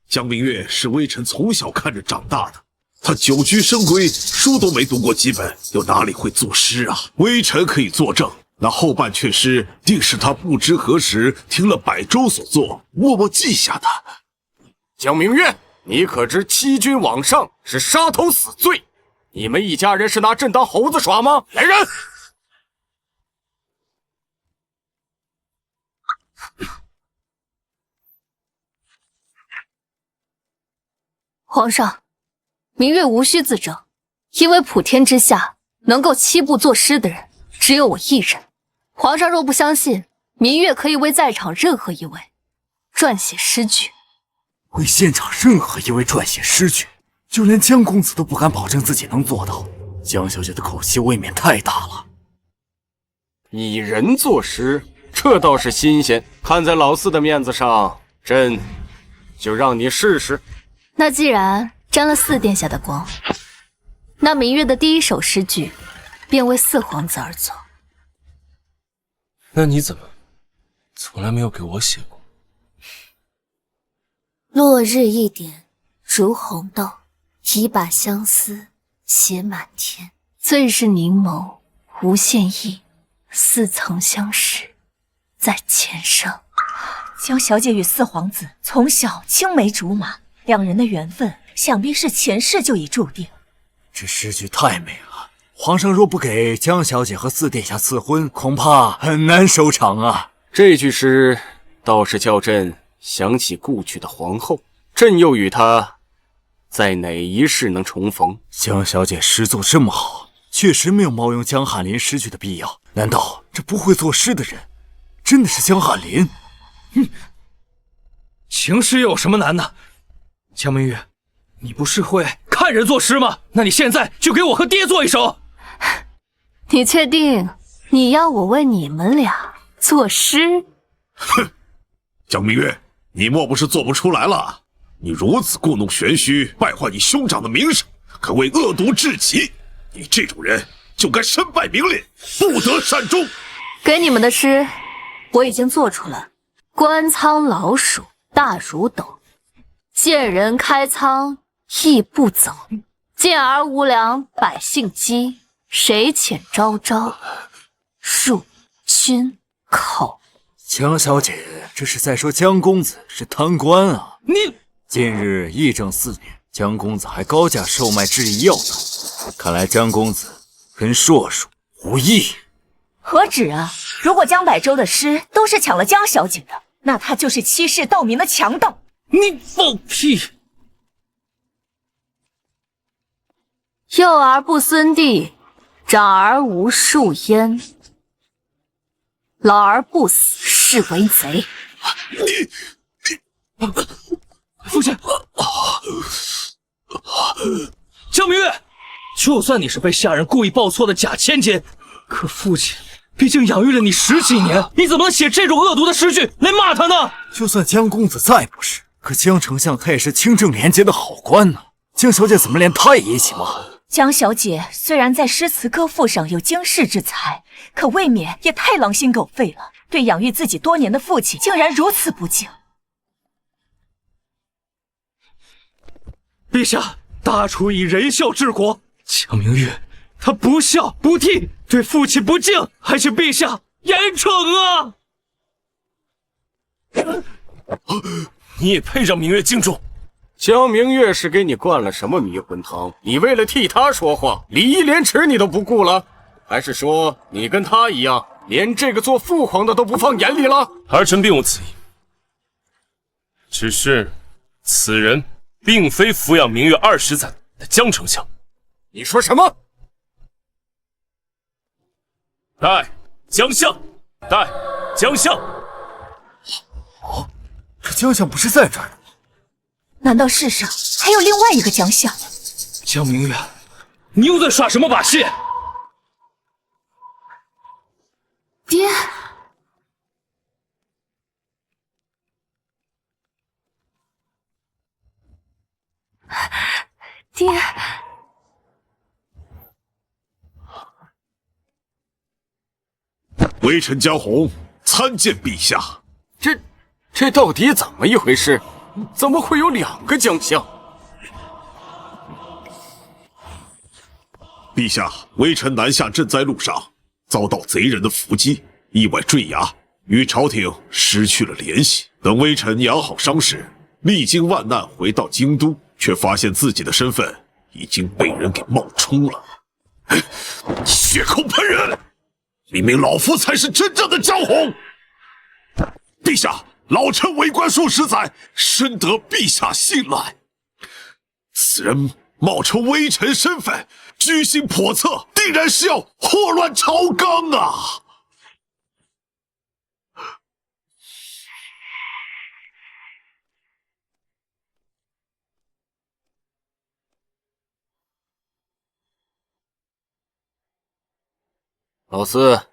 江明月是微臣从小看着长大的，他久居深闺，书都没读过几本，又哪里会作诗啊？微臣可以作证，那后半阙诗定是他不知何时听了百州所作，默默记下的。江明月，你可知欺君罔上是杀头死罪？你们一家人是拿朕当猴子耍吗？来人！皇上，明月无需自证，因为普天之下能够7步作诗的人只有我一人。皇上若不相信，明月可以为在场任何一位撰写诗句。为现场任何一位撰写诗句，就连江公子都不敢保证自己能做到。江小姐的口气未免太大了。以人作诗，这倒是新鲜。看在老四的面子上，朕就让你试试。那既然沾了4殿下的光，那明月的第一首诗句便为4皇子而作。那你怎么从来没有给我写过？落日一点如红豆，一把相思写满天。最是凝眸无限意，似曾相识在前生。江小姐与4皇子从小青梅竹马，两人的缘分想必是前世就已注定。这诗句太美了，皇上若不给江小姐和4殿下赐婚，恐怕很难收场啊。这句诗倒是叫朕想起故去的皇后，朕又与她在哪一世能重逢？江小姐诗作这么好，确实没有冒用江翰林诗句的必要。难道这不会作诗的人真的是江翰林？情诗又有什么难的？江明月，你不是会看人作诗吗？那你现在就给我和爹做一首。你确定你要我为你们俩作诗？哼，江明月，你莫不是做不出来了？你如此故弄玄虚，败坏你兄长的名声，可谓恶毒至极。你这种人就该身败名裂，不得善终。给你们的诗我已经做出了。官仓老鼠大如斗，见人开仓亦不走。见而无粮百姓饥，谁遣昭昭入君口？江小姐这是在说江公子是贪官啊！你近日议政4年，江公子还高价售卖制医药材，看来江公子跟硕鼠无异。何止啊！如果江百州的诗都是抢了江小姐的，那他就是欺世盗名的强盗。你放屁！幼而不孙弟，长而无庶焉，老而不死，是为贼。父亲，江明月，就算你是被下人故意报错的假千金，可父亲毕竟养育了你10几年，你怎么能写这种恶毒的诗句来骂他呢？就算江公子再不是，可江丞相他也是清正廉洁的好官呢。江小姐怎么连他也一起骂？江小姐虽然在诗词歌赋上有经世之才，可未免也太狼心狗肺了，对养育自己多年的父亲竟然如此不敬。陛下，大楚以仁孝治国，江明月他不孝不悌，对父亲不敬，还请陛下严惩啊！你也配让明月敬重？江明月是给你灌了什么迷魂汤？你为了替他说话，礼义廉耻你都不顾了？还是说你跟他一样，连这个做父皇的都不放眼里了？儿臣并无此意，只是此人并非抚养明月20载的江丞相。你说什么？带江相，带江相。这江相不是在这儿？难道世上还有另外一个江相？江明月，你又在耍什么把戏？爹，爹，微臣江红参见陛下。这到底怎么一回事？怎么会有2个江相？陛下，微臣南下赈灾路上遭到贼人的伏击，意外坠崖，与朝廷失去了联系。等微臣养好伤势，历经万难回到京都，却发现自己的身份已经被人给冒充了。血口喷人！明明老夫才是真正的江红。陛下，老臣为官数10载，深得陛下信赖。此人冒充微臣身份，居心叵测，定然是要祸乱朝纲啊！老四，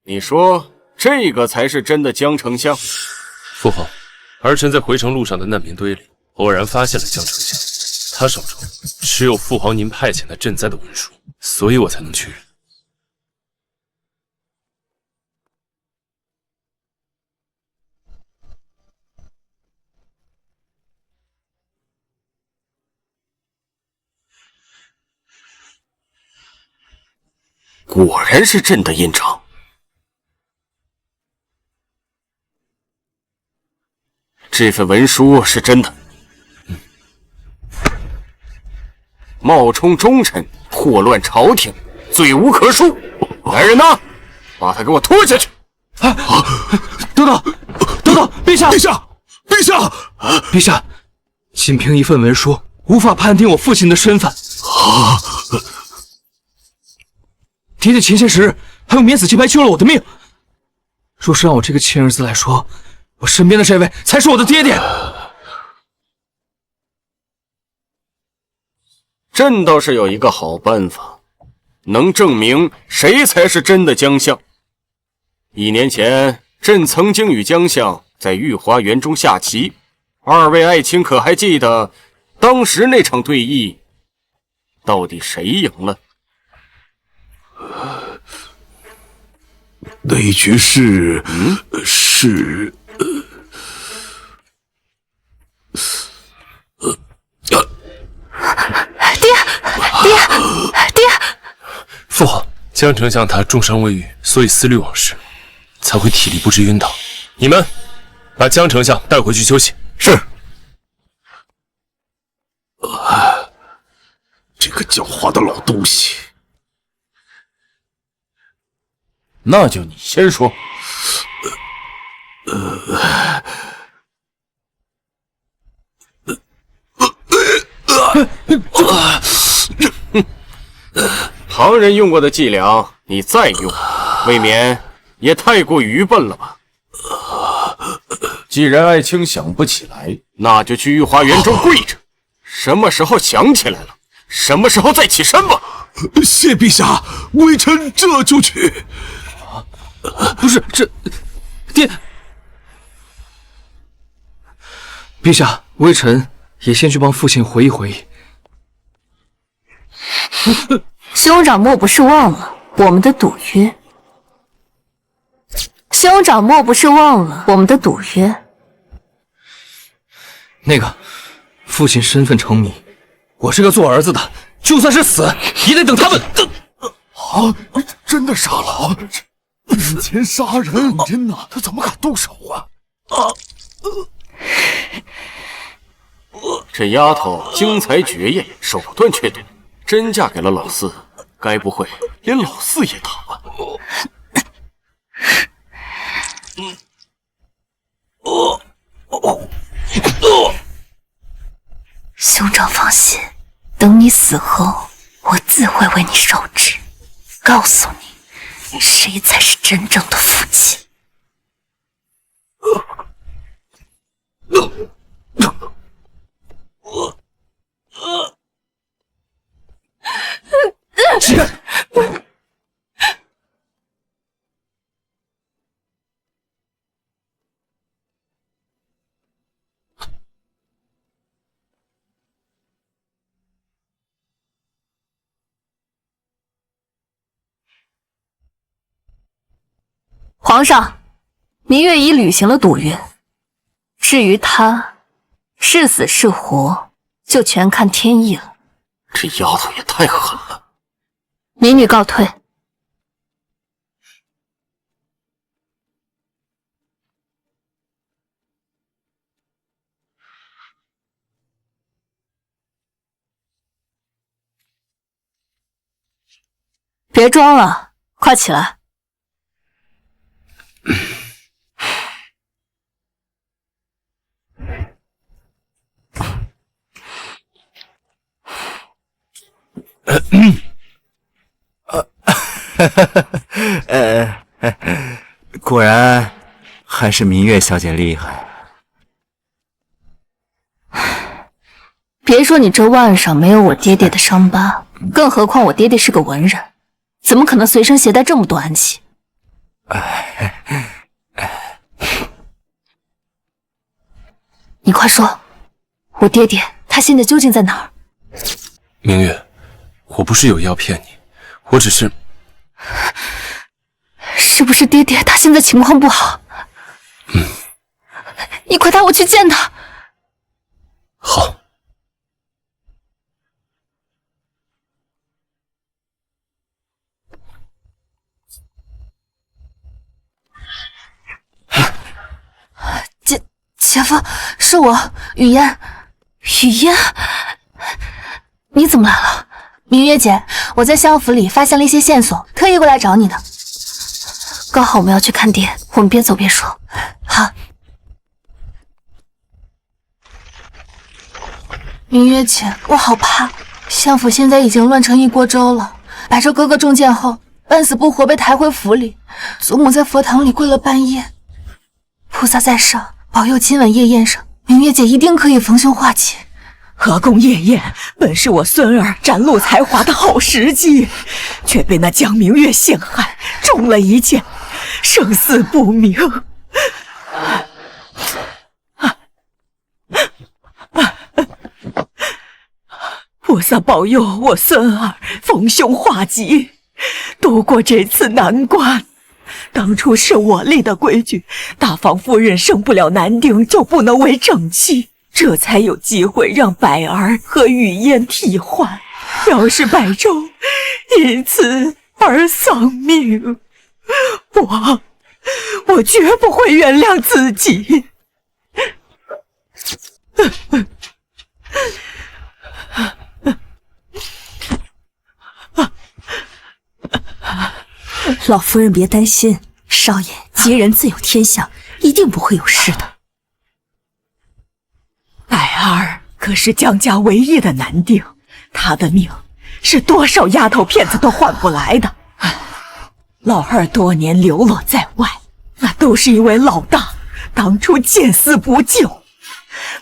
你说这个才是真的江丞相？父皇，儿臣在回城路上的难民堆里偶然发现了江丞相，他手中持有父皇您派遣的赈灾的文书，所以我才能确认。果然是朕的印章。这份文书是真的。冒充忠臣，祸乱朝廷，罪无可恕。来人呐，把他给我拖下去！等等，陛下！陛下！陛下！陛下，仅凭一份文书，无法判定我父亲的身份。爹爹前些时日还用免死金牌救了我的命。若是让我这个亲儿子来说，我身边的这位才是我的爹爹。朕倒是有一个好办法，能证明谁才是真的江相。1年前，朕曾经与江相在御花园中下棋，二位爱卿可还记得当时那场对弈，到底谁赢了？那一局是爹！父皇，江丞相他重伤未愈，所以思虑往事，才会体力不支晕倒。你们把江丞相带回去休息。是。这个狡猾的老东西。那就你先说。旁人用过的伎俩，你再用，未免也太过愚笨了吧？既然爱卿想不起来，那就去御花园中跪着。什么时候想起来了，什么时候再起身吧。谢陛下，微臣这就去。不是这，爹，陛下，微臣也先去帮父亲回忆回忆。兄长莫不是忘了我们的赌约？兄长莫不是忘了我们的赌约？那个，父亲身份成谜，我是个做儿子的，就算是死，也得等他们。真的杀了！人前杀人！天哪，他怎么敢动手啊？这丫头精彩绝艳，手段却多，真嫁给了老四，该不会连老四也打吧？兄长放心，等你死后，我自会为你受旨，告诉你谁才是真正的父亲。皇上，明月已履行了赌约，至于他是死是活，就全看天意了。这丫头也太狠了！民女告退。别装了，快起来！果然还是明月小姐厉害。别说你这腕上没有我爹爹的伤疤，更何况我爹爹是个文人，怎么可能随身携带这么多暗器？你快说，我爹爹他现在究竟在哪儿？明月，我不是有意要骗你，我只是……是不是爹爹他现在情况不好？你快带我去见他。好。姐夫，是我，雨嫣。雨嫣，你怎么来了？明月姐，我在相府里发现了一些线索，特意过来找你的。刚好我们要去看爹，我们边走边说。好。明月姐，我好怕，相府现在已经乱成一锅粥了。百寿哥哥中箭后，半死不活被抬回府里，祖母在佛堂里跪了半夜。菩萨在上，保佑今晚夜宴上，明月姐一定可以逢凶化吉。河宫夜宴本是我孙儿展露才华的好时机，却被那江明月陷害，中了一箭，生死不明。菩萨保佑我孙儿逢凶化吉，度过这次难关。当初是我立的规矩，大房夫人生不了男丁就不能为正妻，这才有机会让百儿和雨嫣替换。要是百周因此而丧命，我绝不会原谅自己。老夫人别担心，少爷吉人自有天相，一定不会有事的。百儿可是江家唯一的男丁，他的命是多少丫头片子都换不来的。老二多年流落在外，那都是因为老大当初见死不救，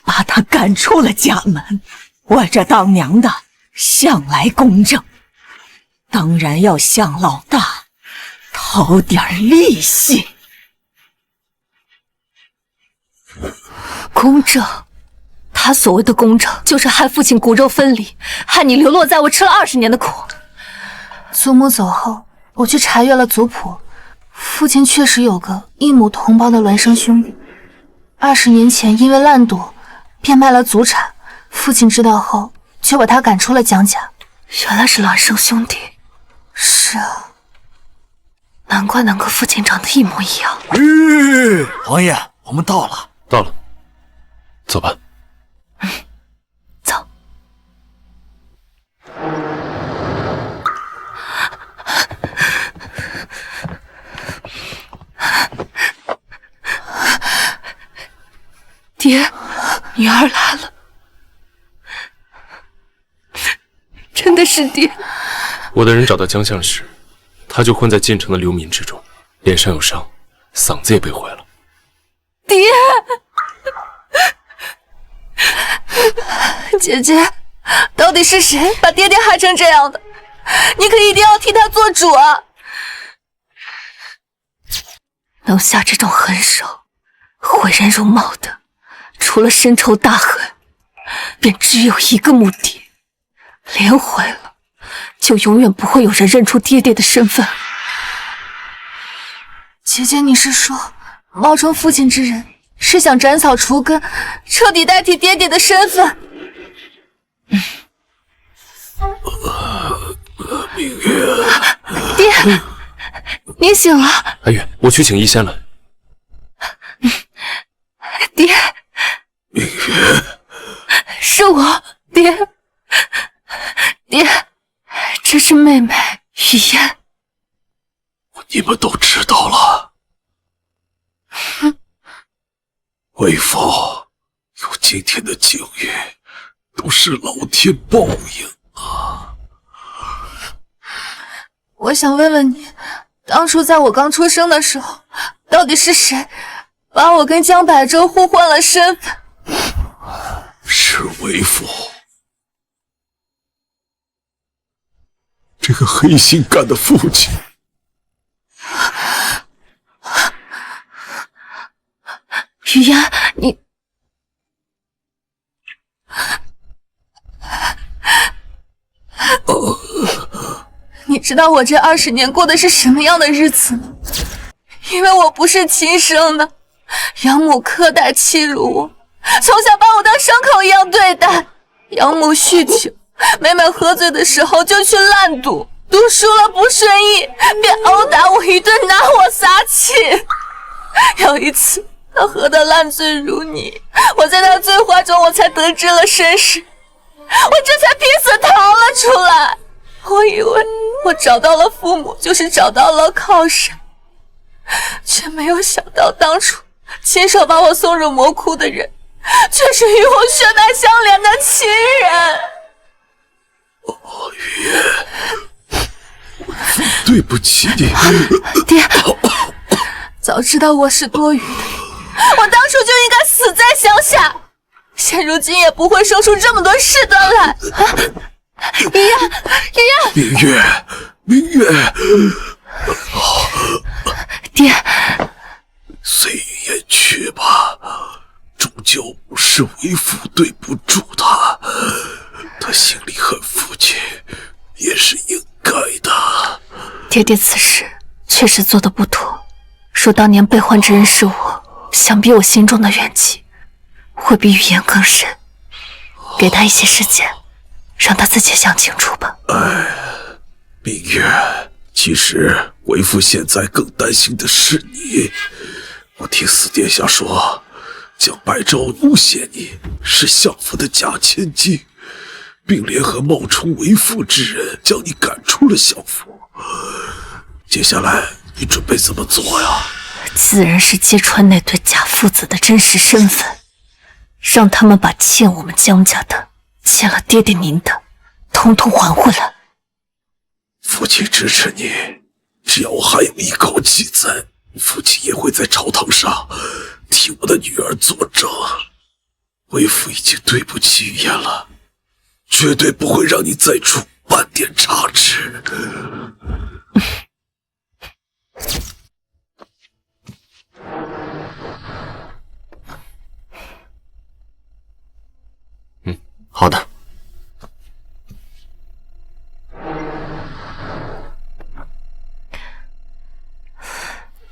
把他赶出了家门。我这当娘的向来公正，当然要向老大讨点利息。公正？他所谓的公正，就是害父亲骨肉分离，害你流落在我吃了20年的苦。祖母走后，我去查阅了族谱，父亲确实有个异母同胞的孪生兄弟，20年前因为滥赌变卖了祖产，父亲知道后就把他赶出了江家。原来是孪生兄弟。是啊，难怪能和父亲长得一模一样。王爷，我们到了。到了，走吧。走。爹，女儿来了。真的是爹。我的人找到江相时，他就混在进城的流民之中，脸上有伤，嗓子也被毁了。爹，姐姐，到底是谁把爹爹害成这样的？你可一定要替他做主啊！能下这种狠手，毁人容貌的，除了深仇大恨，便只有一个目的：连毁了，就永远不会有人认出爹爹的身份。姐姐，你是说冒充父亲之人是想斩草除根，彻底代替爹爹的身份？明月，爹，你醒了。阿月，我去请医仙来。爹，明月，是我，爹，爹，这是妹妹雨嫣。你们都知道了。为父有今天的境遇，都是老天报应啊！我想问问你，当初在我刚出生的时候，到底是谁把我跟江百舟互换了身份？是为父。这个黑心干的父亲。雨烟，你知道我这20年过的是什么样的日子吗？因为我不是亲生的，养母苛待欺辱我，从小把我当牲口一样对待。养母酗酒，每每喝醉的时候就去烂赌，赌输了不顺意，便殴打我一顿，拿我撒气。有一次他喝得烂醉如泥，我在他醉话中我才得知了身世，我这才拼死逃了出来。我以为我找到了父母，就是找到了靠山，却没有想到当初亲手把我送入魔窟的人，却是与我血脉相连的亲人。雨夜，对不起你。爹，早知道我是多余的，我当初就应该死在乡下，现如今也不会生出这么多事端来。爷爷，明月，明月，爹，随云烟去吧，终究是为父对不住他，他心里恨父亲，也是应该的。爹爹此事确实做得不妥，若当年被换之人是我，想必我心中的怨气会比语言更深。给他一些时间，让他自己想清楚吧。明月，其实为父现在更担心的是你。我听四殿下说，江百舟诬陷你是相府的假千金，并联合冒充为父之人将你赶出了相府。接下来你准备怎么做呀？自然是揭穿那对假父子的真实身份，让他们把欠我们江家的、欠了爹爹您的，统统还回来。父亲支持你，只要我还有一口气在，父亲也会在朝堂上替我的女儿作证。为父已经对不起语言了，绝对不会让你再出半点差池。好的。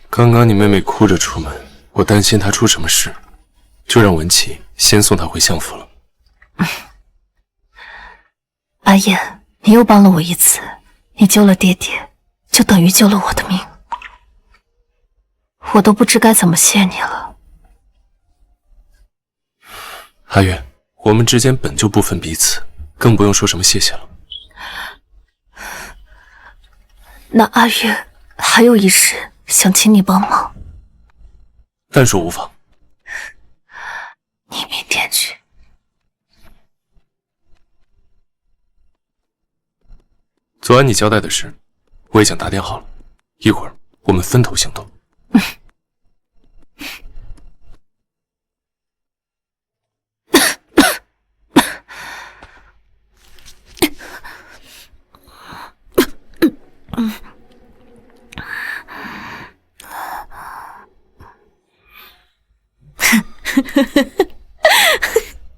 刚刚你妹妹哭着出门，我担心她出什么事，就让文琪先送她回相府了。阿燕，你又帮了我一次，你救了爹爹，就等于救了我的命，我都不知该怎么谢你了。阿月，我们之间本就不分彼此，更不用说什么谢谢了。那阿月还有一事想请你帮忙。但说无妨。你明天去。昨晚你交代的事，我已经打点好了，一会儿我们分头行动。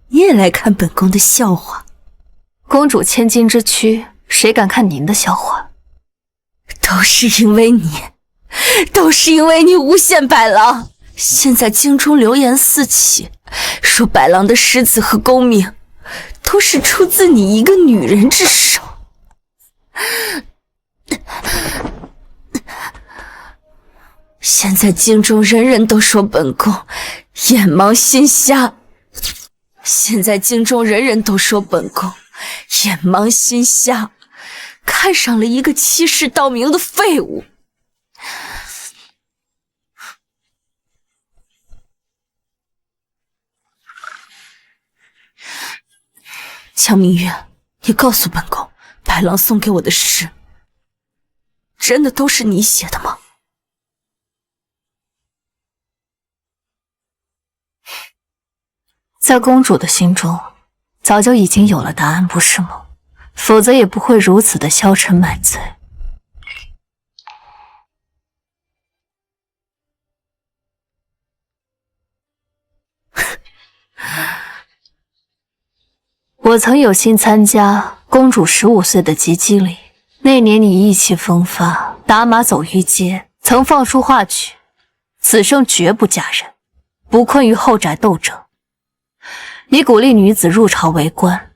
你也来看本宫的笑话？公主千金之躯，谁敢看您的笑话？都是因为你，都是因为你诬陷百郎。现在京中流言四起，说百郎的师子和功名都是出自你一个女人之手。现在京中人人都说本宫眼盲心瞎，现在京中人人都说本宫眼盲心瞎，看上了一个欺世盗名的废物。江明月，你告诉本宫，白狼送给我的诗真的都是你写的吗？在公主的心中，早就已经有了答案，不是吗？否则也不会如此的消沉买醉。我曾有幸参加公主15岁的及笄礼，那年你意气风发，打马走御街，曾放出话曲：此生绝不嫁人，不困于后宅斗争。你鼓励女子入朝为官，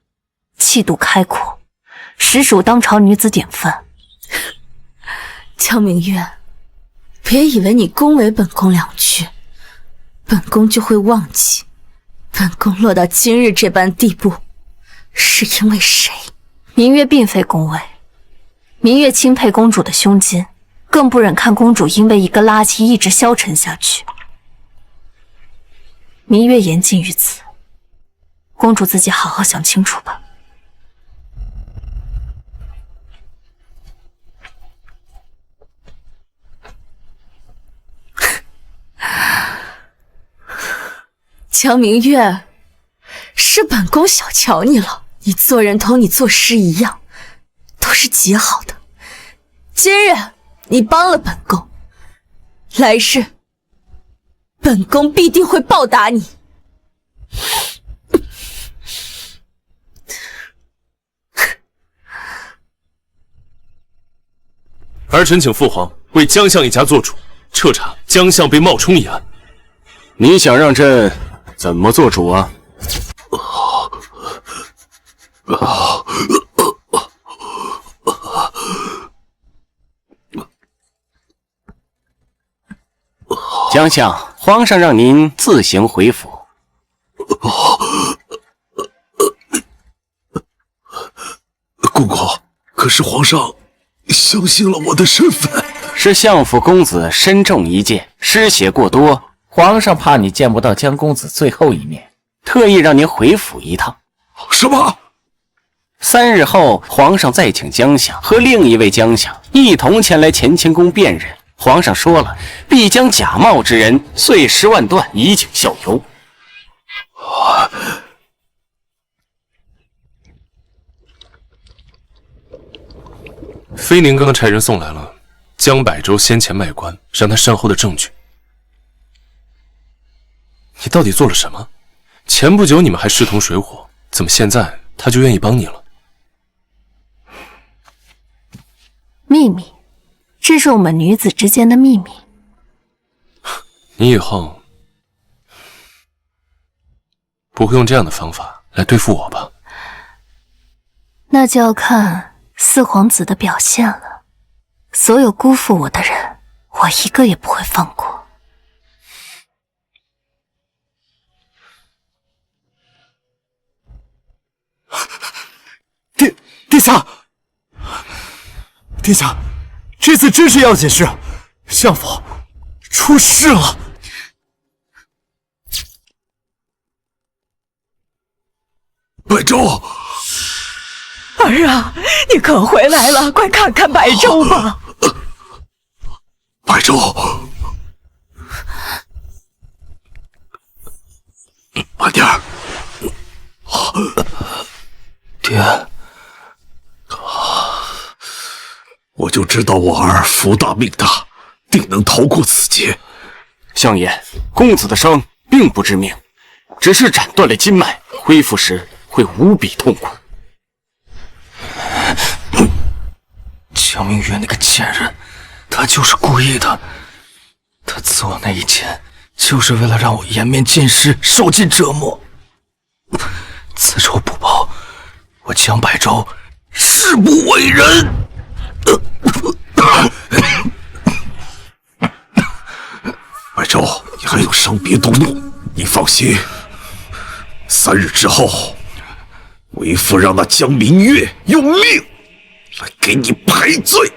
气度开阔，实属当朝女子典范。江明月，别以为你恭维本宫2句，本宫就会忘记，本宫落到今日这般地步，是因为谁？明月并非恭维，明月钦佩公主的胸襟，更不忍看公主因为一个垃圾一直消沉下去。明月言尽于此，公主自己好好想清楚吧。江明月，是本宫小瞧你了，你做人同你做事一样，都是极好的。今日你帮了本宫，来世本宫必定会报答你。儿臣请父皇为江相一家做主，彻查江相被冒充一案。你想让朕怎么做主啊？江相，皇上让您自行回府。公公，可是皇上相信了我的身份。是相府公子身中一箭，失血过多，皇上怕你见不到江公子最后一面，特意让您回府一趟。什么？3日后，皇上再请江相和另一位江相一同前来乾清宫辨认。皇上说了，必将假冒之人碎10万段，以儆效尤。妃宁刚刚差人送来了江百州先前卖官让他善后的证据。你到底做了什么？前不久你们还势同水火，怎么现在他就愿意帮你了？秘密，这是我们女子之间的秘密。你以后不会用这样的方法来对付我吧？那就要看四皇子的表现了。所有辜负我的人，我一个也不会放过。殿下，殿下，这次真是要紧事，相府出事了。百州，儿啊，你可回来了，快看看百州吧。百州，慢点儿。爹，我就知道我儿福大命大，定能逃过此劫。相爷，公子的伤并不致命，只是斩断了筋脉，恢复时会无比痛苦。江明月那个贱人，他就是故意的。他刺我那一剑，就是为了让我颜面尽失，受尽折磨。此仇不报，我江百州誓不为人。百州，你还有伤别动怒，你放心，3日之后，为父让那江明月用命来给你赔罪。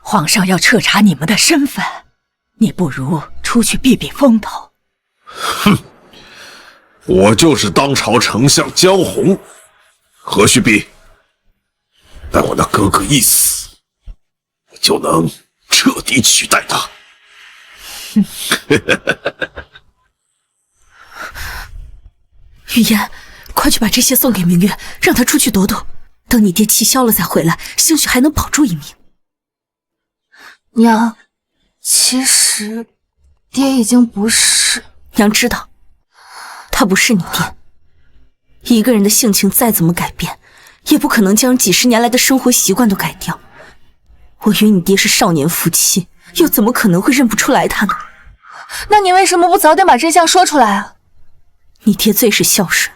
皇上要彻查你们的身份，你不如出去避避风头。哼，我就是当朝丞相江红，何须避？待我那哥哥一死，我就能彻底取代他。雨嫣，快去把这些送给明月，让他出去躲躲。等你爹气消了再回来，兴许还能保住一命。娘，其实爹已经不是……娘知道，他不是你爹。一个人的性情再怎么改变，也不可能将几十年来的生活习惯都改掉。我与你爹是少年夫妻，又怎么可能会认不出来他呢？那你为什么不早点把真相说出来啊？你爹最是孝顺，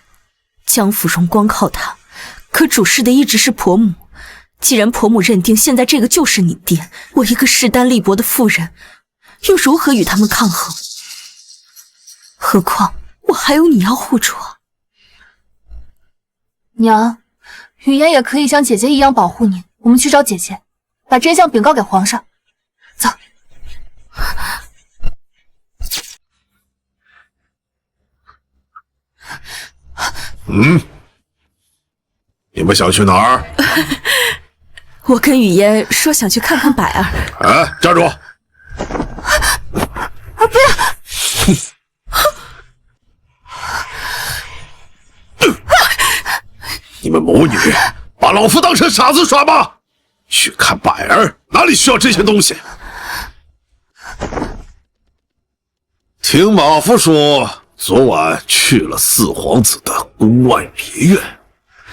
江芙蓉光靠他，可主事的一直是婆母。既然婆母认定现在这个就是你爹，我一个势单力薄的妇人，又如何与他们抗衡？何况我还有你要护住啊！娘，雨嫣也可以像姐姐一样保护你。我们去找姐姐，把真相禀告给皇上。走。你们想去哪儿？我跟雨嫣说想去看看百儿。哎，站住！不要！你们母女把老夫当成傻子耍吗？去看百儿，哪里需要这些东西？听马夫说，昨晚去了四皇子的宫外别院，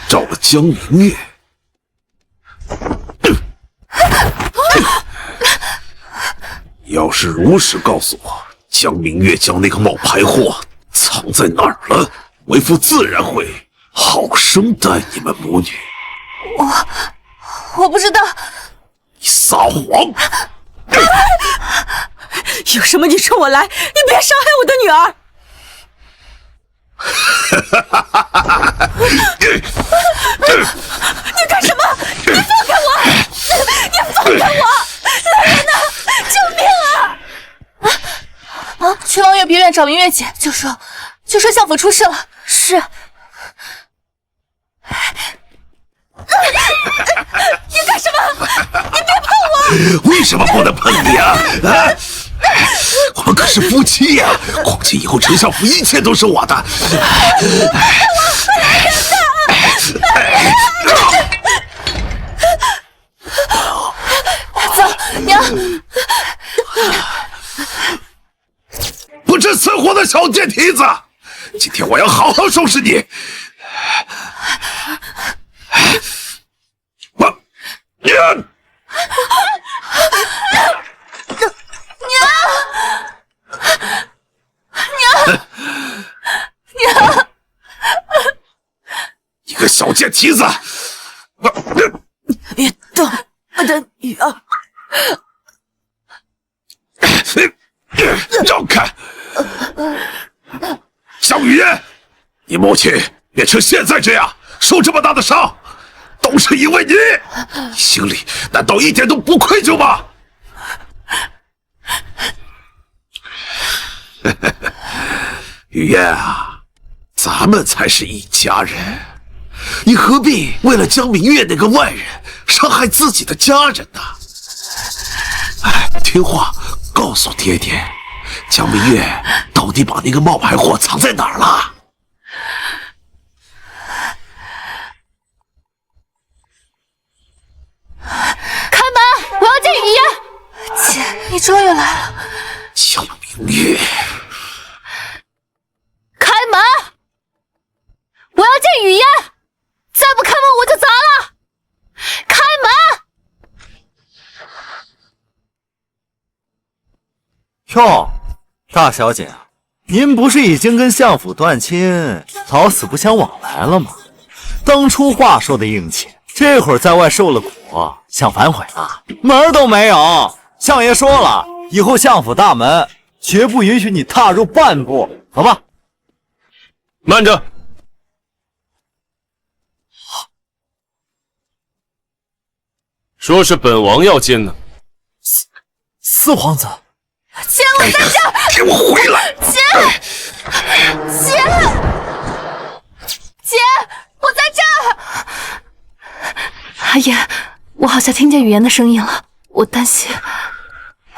找了江明月。要是如实告诉我，江明月将那个冒牌货藏在哪儿了，为父自然会好生待你们母女。我不知道。你撒谎！有什么你冲我来，你别伤害我的女儿！你干什么？你放开我！你放开我！来人呐！救命啊！去望月别院找明月姐，就说相府出事了。是。你干什么？你别碰我！为什么不能碰你啊？我们可是夫妻呀！况且以后丞相府一切都是我的。走，娘。不知死活的小贱蹄子！今天我要好好收拾你！娘！你个小贱蹄子！别动我的女儿！让开！江雨嫣，你母亲变成现在这样，受这么大的伤，都是因为你，心里难道一点都不愧疚吗？雨嫣啊，咱们才是一家人，你何必为了江明月那个外人伤害自己的家人呢？哎，听话，告诉爹爹，江明月到底把那个冒牌货藏在哪儿了？开门！我要见雨嫣。姐，你终于来了。江明月，开门！我要见雨嫣，再不开门我就砸了！开门！哟，大小姐，您不是已经跟相府断亲，老死不相往来了吗？当初话说的硬气，这会儿在外受了苦，想反悔了？门儿都没有！相爷说了，以后相府大门绝不允许你踏入半步。走吧。慢着！说是本王要见呢。四皇子，姐，我在这儿！给我回来！姐，我在这儿！阿言，我好像听见语言的声音了，我担心。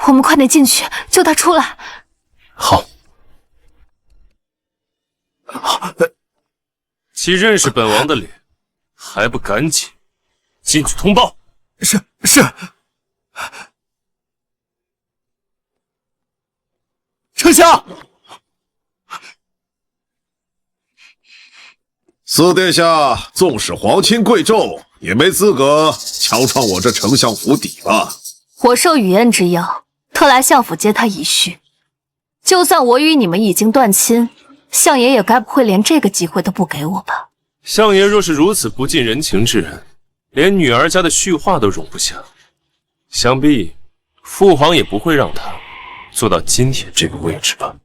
我们快点进去，救他出来。好。既认识本王的脸，还不赶紧进去通报？是。丞相，四殿下纵使皇亲贵胄，也没资格强闯我这丞相府邸吧？我受雨嫣之邀，特来相府接他一叙。就算我与你们已经断亲，相爷也该不会连这个机会都不给我吧？相爷若是如此不近人情之人，连女儿家的叙话都容不下，想必父皇也不会让他做到今天这个位置吧？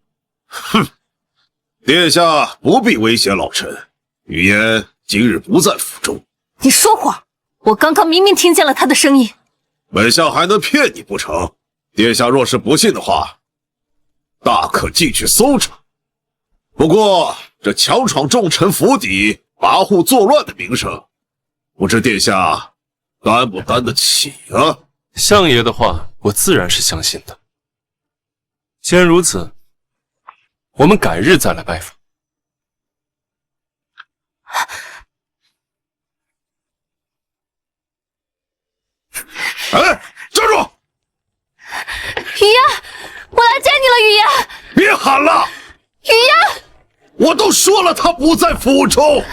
哼，殿下不必威胁老臣，雨嫣今日不在府中。你说谎！我刚刚明明听见了他的声音。本相还能骗你不成？殿下若是不信的话，大可进去搜查。不过这强闯重臣府邸、跋扈作乱的名声，不知殿下担不担得起啊？相爷的话，我自然是相信的。既然如此，我们改日再来拜访。哎，站住！雨嫣，我来接你了，雨嫣。别喊了，雨嫣，我都说了他不在府中。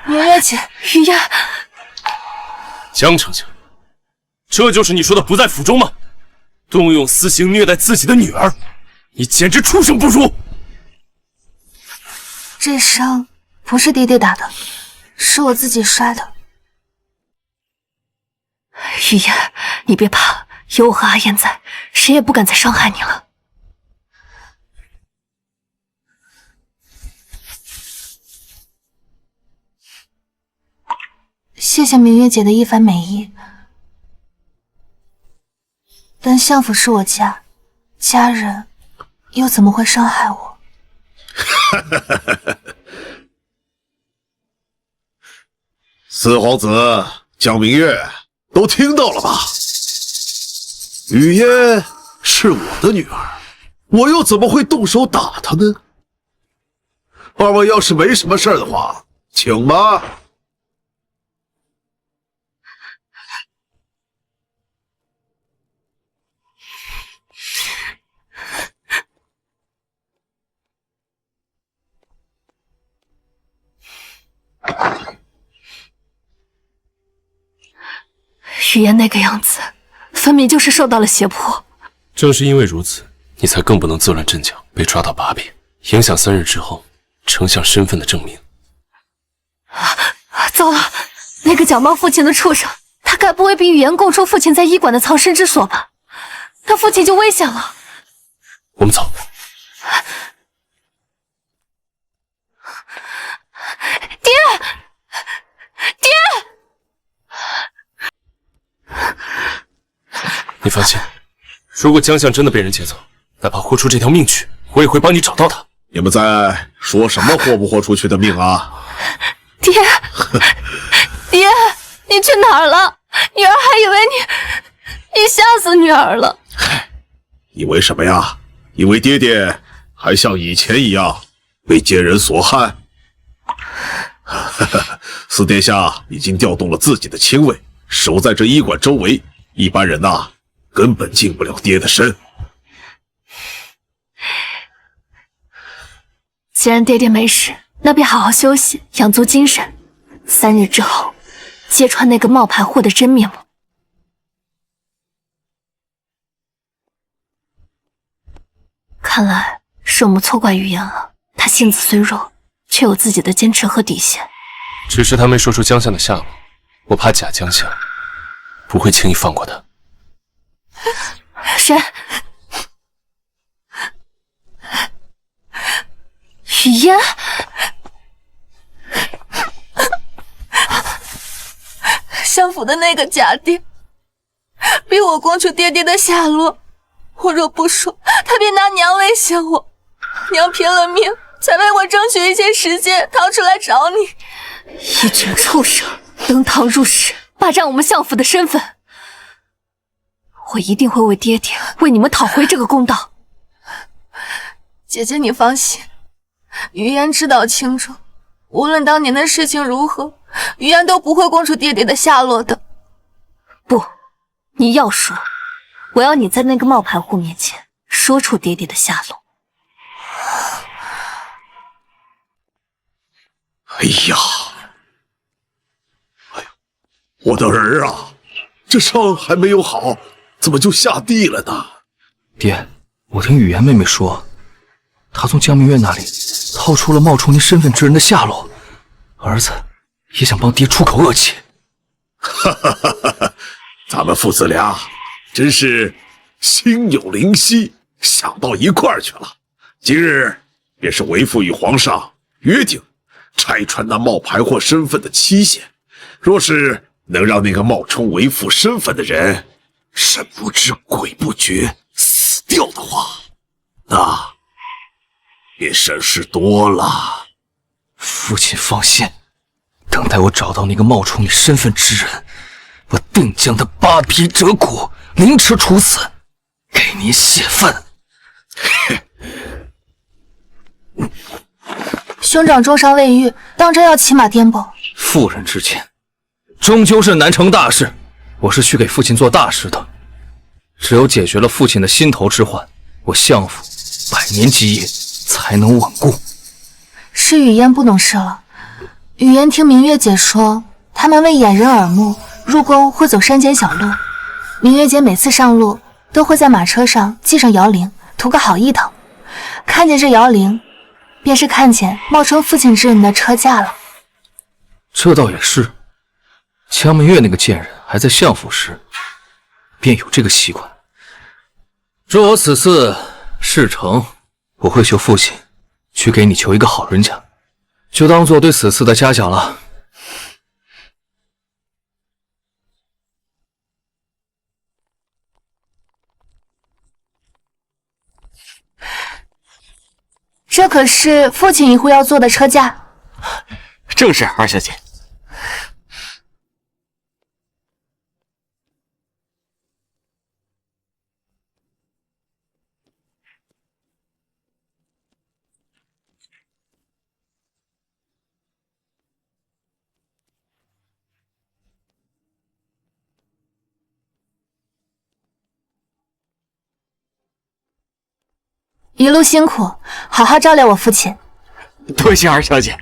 明月姐，雨嫣，江丞相，这就是你说的不在府中吗？动用私刑虐待自己的女儿，你简直畜生不如！这伤不是爹爹打的，是我自己摔的。雨嫣，你别怕，有我和阿燕在，谁也不敢再伤害你了。谢谢明月姐的一番美意，但相府是我家，家人又怎么会伤害我？四皇子江明月都听到了吧？雨嫣是我的女儿，我又怎么会动手打她呢？二位要是没什么事的话，请吧。雨嫣那个样子，分明就是受到了胁迫。正是因为如此，你才更不能自乱阵脚，被抓到把柄，影响3日之后丞相身份的证明。糟了，那个假冒父亲的畜生，他该不会比雨嫣供出父亲在医馆的藏身之所吧？他父亲就危险了。我们走。爹，爹！你放心，如果江相真的被人劫走，哪怕豁出这条命去，我也会帮你找到他。你们在说什么豁不豁出去的命啊？爹，爹，你去哪儿了？女儿还以为你吓死女儿了。以为什么呀？以为爹爹还像以前一样被奸人所害？四殿下已经调动了自己的亲卫，守在这医馆周围，一般人呐，根本进不了爹的身。既然爹爹没事，那便好好休息，养足精神。3日之后，揭穿那个冒牌货的真面目。看来是我们错怪雨嫣了。她性子虽弱，却有自己的坚持和底线。只是他没说出江相的下落，我怕假江相不会轻易放过他。谁？雨嫣？相府的那个假爹，逼我供出爹爹的下落。我若不说，他便拿娘威胁我。娘拼了命才为我争取一些时间逃出来找你。一群畜生，登堂入室，霸占我们相府的身份。我一定会为爹爹，为你们讨回这个公道。姐姐，你放心，于嫣知道清楚，无论当年的事情如何，于嫣都不会供出爹爹的下落的。不，你要说，我要你在那个冒牌户面前说出爹爹的下落。哎呀，我的儿啊，这伤还没有好，怎么就下地了呢？爹，我听雨言妹妹说，她从江明月那里套出了冒充您身份之人的下落，儿子也想帮爹出口恶气。哈哈哈哈！咱们父子俩真是心有灵犀，想到一块儿去了。今日便是为父与皇上约定拆穿那冒牌货身份的期限，若是能让那个冒充为父身份的人神不知鬼不觉死掉的话，那便省事多了。父亲放心，等待我找到那个冒充你身份之人，我定将他扒皮折骨，凌迟处死，给您泄愤。兄长重伤未愈，当真要骑马颠簸？妇人之前，终究是难成大事。我是去给父亲做大事的，只有解决了父亲的心头之患，我相府100年基业才能稳固。是雨嫣不懂事了。雨嫣听明月姐说，他们为掩人耳目，入宫会走山间小路。明月姐每次上路都会在马车上系上摇铃，图个好意头。看见这摇铃，便是看见冒充父亲之人的车驾了。这倒也是，江明月那个贱人还在相府时，便有这个习惯。若我此次事成，我会求父亲去给你求一个好人家，就当做对此次的嘉奖了。这可是父亲一户要坐的车驾。正是，二小姐。一路辛苦，好好照料我父亲。多谢二小姐。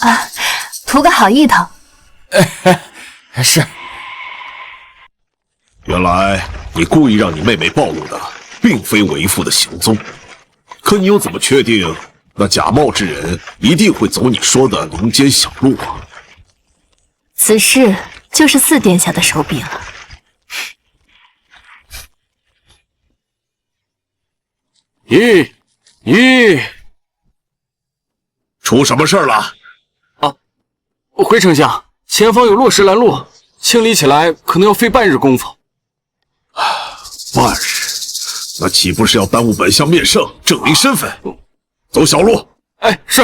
啊，图个好意头。是。原来你故意让你妹妹暴露的，并非为父的行踪，可你又怎么确定那假冒之人一定会走你说的林间小路啊？此事就是四殿下的手笔了。出什么事了？啊，回丞相，前方有落石拦路，清理起来可能要费半日功夫。半日？那岂不是要耽误本相面圣证明身份？走小路。哎，是。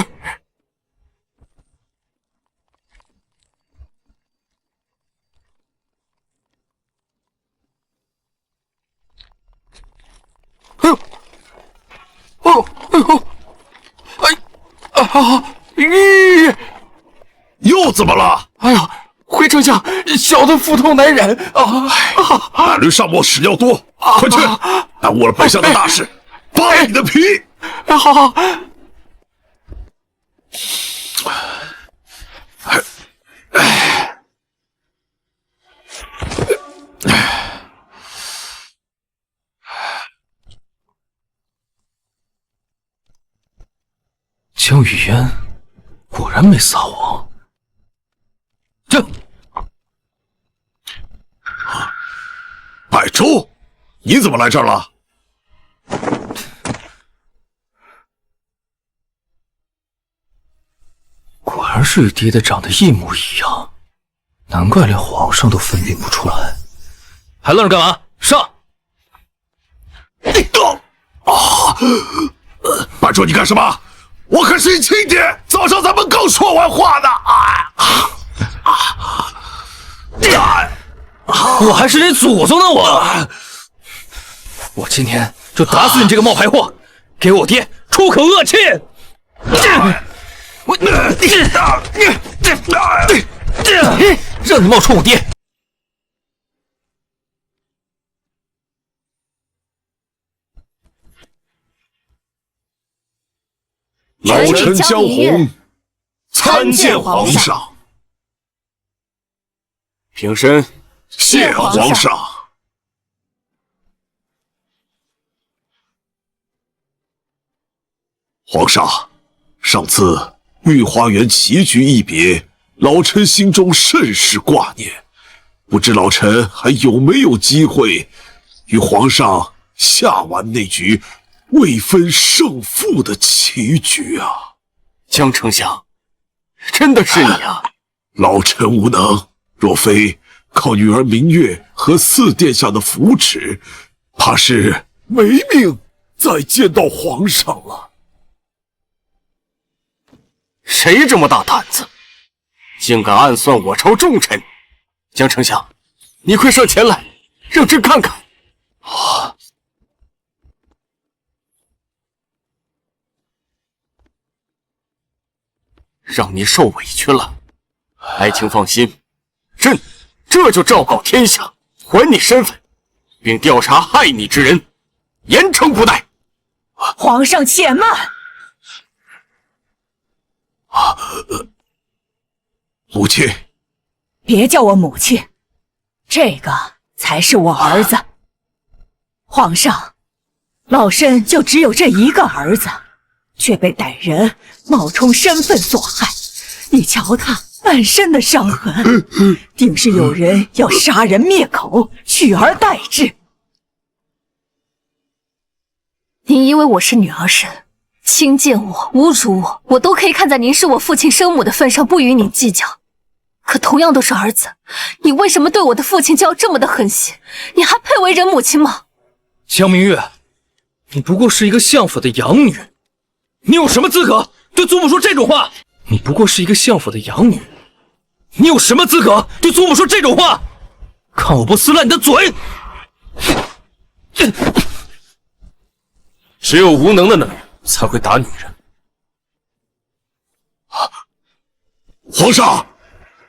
哎呦！哦，哎呦！咦！又怎么了？哎呀，回丞相，小的腹痛难忍啊！马驴上磨屎尿多，快去！耽误了本相的大事，扒了你的皮！好。江雨嫣果然没撒谎。百州，你怎么来这儿了？儿是与爹的长得一模一样，难怪连皇上都分辨不出来。还愣着干嘛？上！白周，你干什么？我可是你亲爹，早上咱们刚说完话呢。我还是你祖宗呢！我今天就打死你这个冒牌货，给我爹出口恶气！让你冒充我爹！老臣江红参见皇上。平身。谢皇上。皇上，上次御花园棋局一别，老臣心中甚是挂念，不知老臣还有没有机会与皇上下完那局未分胜负的棋局啊！江丞相，真的是你啊！老臣无能，若非靠女儿明月和四殿下的扶持，怕是没命再见到皇上了。谁这么大胆子，竟敢暗算我朝重臣？江丞相，你快上前来，让朕看看。让你受委屈了，爱卿放心，朕这就昭告天下，还你身份，并调查害你之人，严惩不贷。皇上且慢。母亲，别叫我母亲，这个才是我儿子。皇上，老身就只有这一个儿子，却被歹人冒充身份所害。你瞧他满身的伤痕，定是有人要杀人灭口，取而代之。您因为我是女儿身，轻贱我、侮辱我，我都可以看在您是我父亲生母的份上，不与你计较。可同样都是儿子，你为什么对我的父亲就要这么的狠心？你还配为人母亲吗？江明月，你不过是一个相府的养女，你有什么资格对祖母说这种话？你不过是一个相府的养女，你有什么资格对祖母说这种话？看我不撕烂你的嘴！只有无能的男人才会打女人。皇上，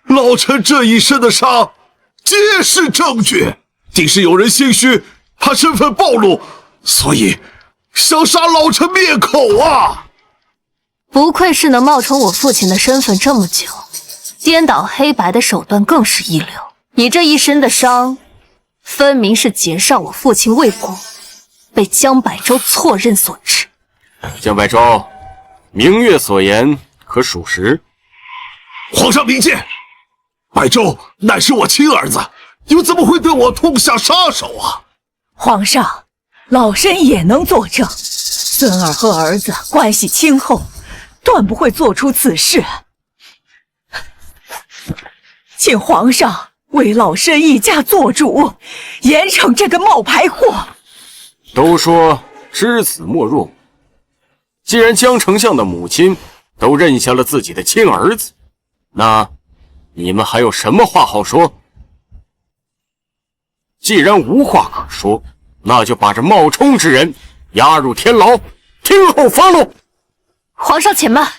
老臣这一身的伤皆是证据，定是有人心虚，怕身份暴露，所以想杀老臣灭口啊！不愧是能冒充我父亲的身份这么久，颠倒黑白的手段更是一流。你这一身的伤，分明是劫杀我父亲未果，被江百州错认所致。江百州，明月所言可属实？皇上明鉴，百州乃是我亲儿子，又怎么会对我痛下杀手啊？皇上，老身也能作证，孙儿和儿子关系亲厚，断不会做出此事。请皇上为老身一家做主，严惩这个冒牌货。都说知子莫若母，既然江丞相的母亲都认下了自己的亲儿子，那你们还有什么话好说？既然无话可说，那就把这冒充之人押入天牢，听候发落。皇上且慢，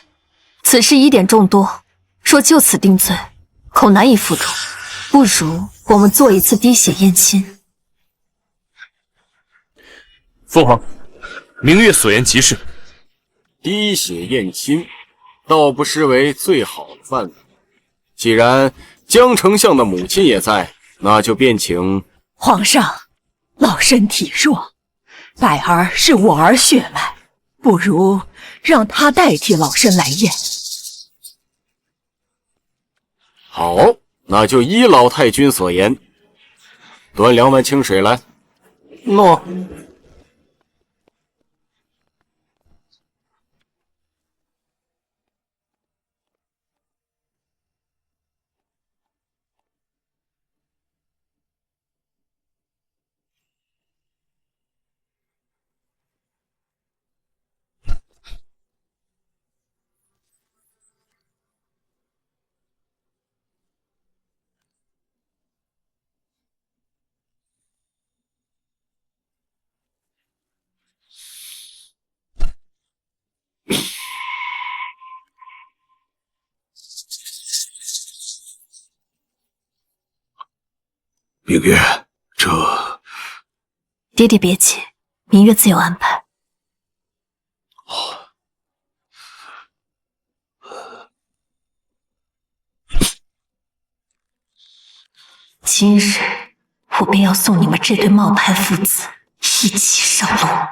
此事疑点众多，若就此定罪，恐难以服众。不如我们做一次滴血验亲。父皇，明月所言极是。滴血验亲，倒不失为最好的办法。既然江丞相的母亲也在，那就便请皇上。老身体弱，百儿是我儿血脉，不如让他代替老身来验。好，那就依老太君所言，端2碗清水来。诺。明月，这……爹爹别急，明月自有安排。今日我便要送你们这对冒牌父子一起上路。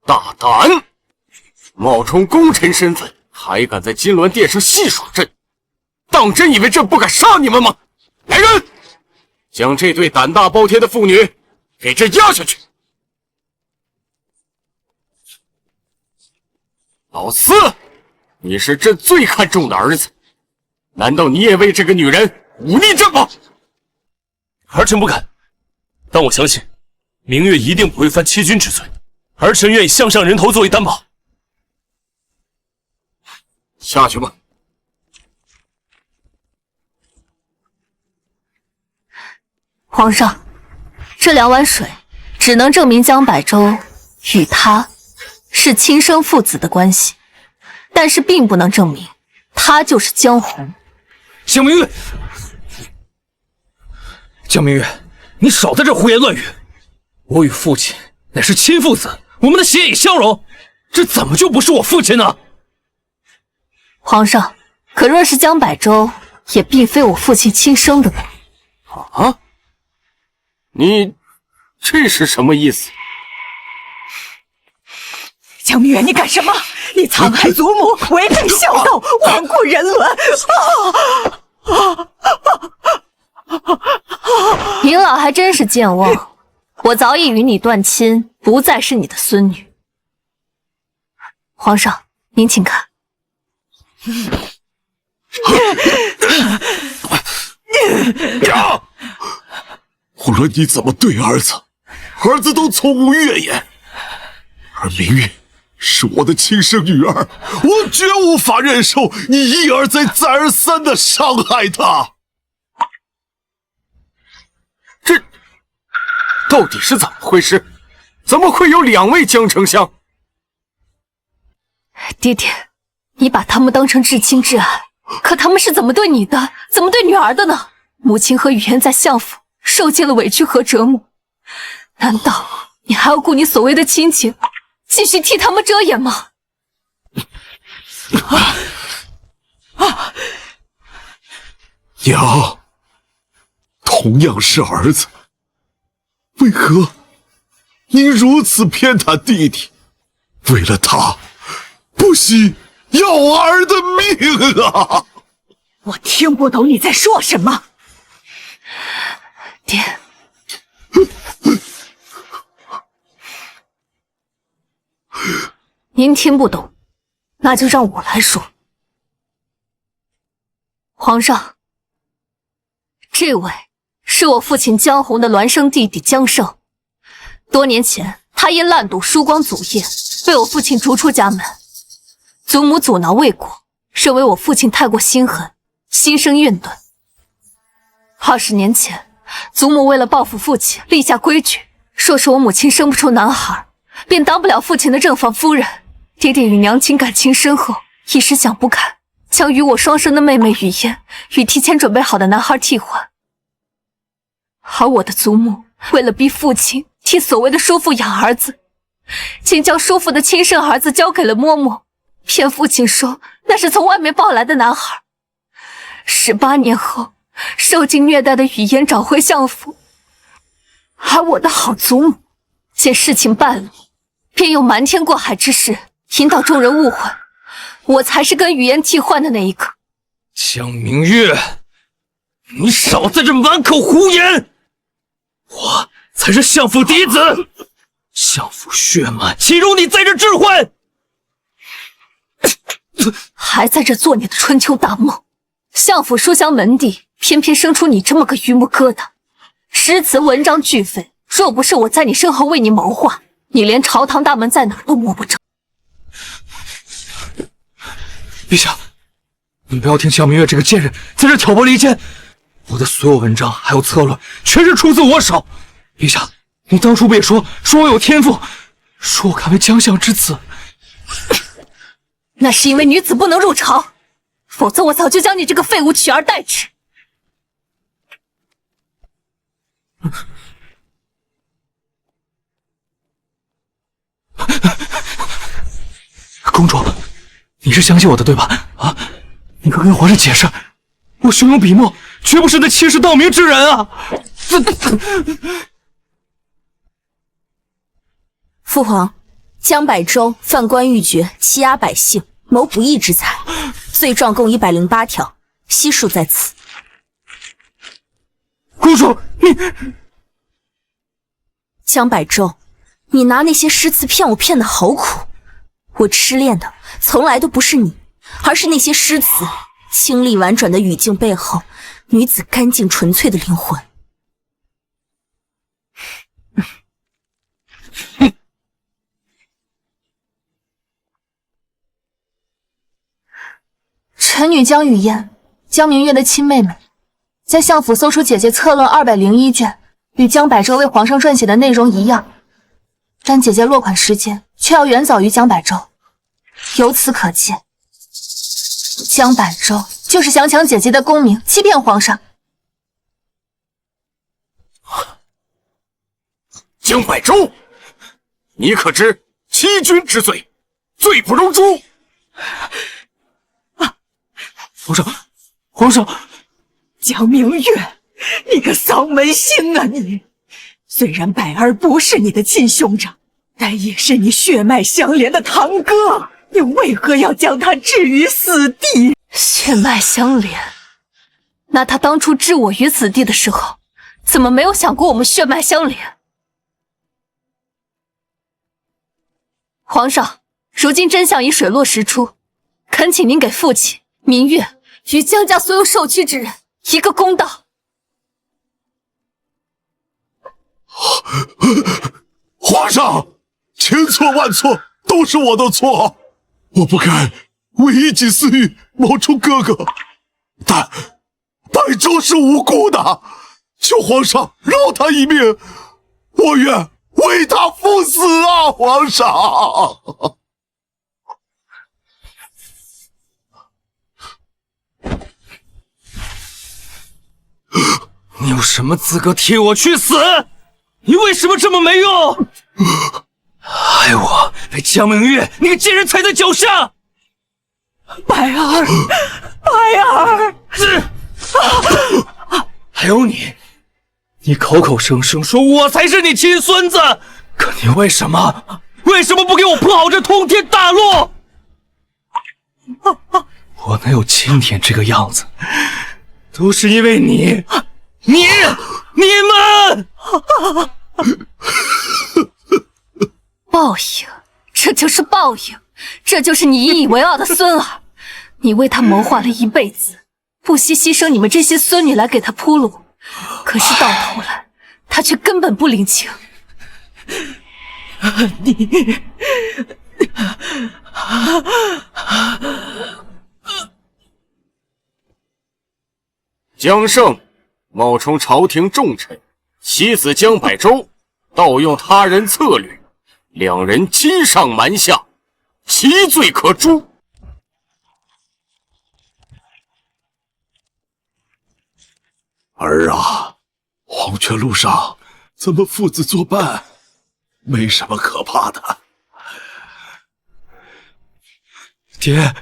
大胆！冒充功臣身份，还敢在金銮殿上戏耍朕？当真以为朕不敢杀你们吗？来人，将这对胆大包天的妇女给朕押下去！老四，你是朕最看重的儿子，难道你也为这个女人忤逆朕吗？儿臣不敢，但我相信明月一定不会犯欺君之罪。儿臣愿以项上人头作为担保。下去吧。皇上，这2碗水只能证明江柏洲与他是亲生父子的关系，但是并不能证明他就是江红。江明月，江明月，你少在这胡言乱语！我与父亲乃是亲父子，我们的血已相融，这怎么就不是我父亲呢？皇上，可若是江柏洲，也并非我父亲亲生的呢。啊？你这是什么意思？江明月，你干什么？你残害祖母，违背孝道，罔顾人伦！您老还真是健忘，我早已与你断亲，不再是你的孙女。皇上，您请看。无论你怎么对儿子，儿子都从无怨言。而明月是我的亲生女儿，我绝无法忍受你一而再、再而三的伤害她。这到底是怎么回事？怎么会有2位江丞相？爹爹，你把他们当成至亲至爱，可他们是怎么对你的，怎么对女儿的呢？母亲和雨嫣在相府受尽了委屈和折磨，难道你还要顾你所谓的亲情，继续替他们遮掩吗？娘，同样是儿子，为何您如此偏袒弟弟？为了他，不惜要儿的命啊！我听不懂你在说什么。爹，您听不懂，那就让我来说。皇上，这位是我父亲江红的孪生弟弟江胜。多年前，他因滥赌输光祖业，被我父亲逐出家门。祖母阻挠未果，认为我父亲太过心狠，心生怨怼。20年前，祖母为了报复父亲，立下规矩，说是我母亲生不出男孩，便当不了父亲的正房夫人。爹爹与娘亲感情深厚，一时想不开，将与我双生的妹妹雨嫣与提前准备好的男孩替换。而我的祖母为了逼父亲替所谓的叔父养儿子，竟将叔父的亲生儿子交给了嬷嬷，骗父亲说那是从外面抱来的男孩。18年后，受尽虐待的雨嫣找回相府，而我的好祖母见事情败露，便用瞒天过海之事引导众人误会，我才是跟雨嫣替换的那一个。江明月，你少在这满口胡言！我才是相府嫡子，相府血脉岂容你在这置换？还在这做你的春秋大梦。相府书香门第，偏偏生出你这么个榆木疙瘩。诗词文章俱废，若不是我在你身后为你谋划，你连朝堂大门在哪都摸不着。陛下，你不要听江明月这个贱人在这挑拨离间。我的所有文章还有策论，全是出自我手。陛下，你当初不也说我有天赋，说我敢为将相之子？那是因为女子不能入朝，否则我早就将你这个废物取而代之。公主，你是相信我的对吧？啊，你快跟皇上解释，我胸有笔墨，绝不是那欺世盗名之人啊！父皇，江柏洲犯官鬻爵，欺压百姓，谋不义之财，罪状共108条，悉数在此。公主，你江柏洲，你拿那些诗词骗我骗得好苦。我痴恋的从来都不是你，而是那些诗词，清丽婉转的语境背后，女子干净纯粹的灵魂。臣女江雨嫣，江明月的亲妹妹，在相府搜出姐姐策论201卷，与江柏洲为皇上撰写的内容一样，但姐姐落款时间却要远早于江柏洲。由此可见，江柏洲就是想抢姐姐的功名，欺骗皇上。江柏洲，你可知欺君之罪，罪不容诛？皇上，江明月，你个丧门星啊你！虽然柏儿不是你的亲兄长，但也是你血脉相连的堂哥，你为何要将他置于死地？血脉相连，那他当初置我于死地的时候，怎么没有想过我们血脉相连？皇上，如今真相已水落石出，恳请您给父亲、明月与江家所有受屈之人一个公道。皇上，千错万错都是我的错，我不该为一己私欲谋出哥哥，但柏洲是无辜的，求皇上饶他一命，我愿为他赴死啊！皇上，你有什么资格替我去死？你为什么这么没用？害我被江明月那个贱人踩在脚下！柏儿，还有你口口声声说我才是你亲孙子，可你为什么不给我铺好这通天大路？我能有今天这个样子，都是因为你们！报应，这就是报应，这就是你引以为傲的孙儿。你为他谋划了一辈子，不惜牺牲你们这些孙女来给他铺路，可是到头来，他却根本不领情。江胜冒充朝廷重臣，妻子江柏洲盗用他人策略，两人欺上瞒下，其罪可诛。儿啊，黄泉路上咱们父子作伴，没什么可怕的。爹，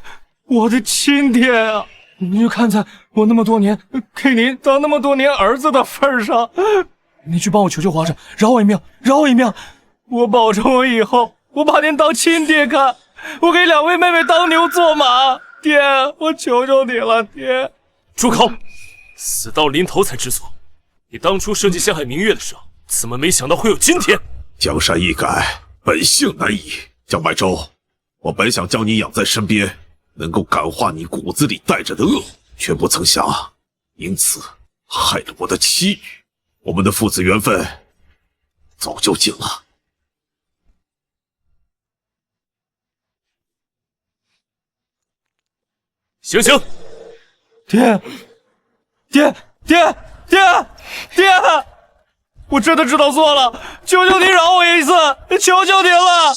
我的亲爹啊！你就看在我那么多年给您当那么多年儿子的份上，你去帮我求求皇上，饶我一命，饶我一命！我保证我以后我把您当亲爹看，我给两位妹妹当牛做马。爹，我求求你了，爹！住口！死到临头才知错。你当初设计陷害明月的时候，怎么没想到会有今天？江山易改，本性难移。江柏洲，我本想将你养在身边，能够感化你骨子里带着的恶，却不曾想因此害了我的妻女。我们的父子缘分早就尽了。醒醒！爹，爹，我真的知道错了，求求你饶我一次，求求您了。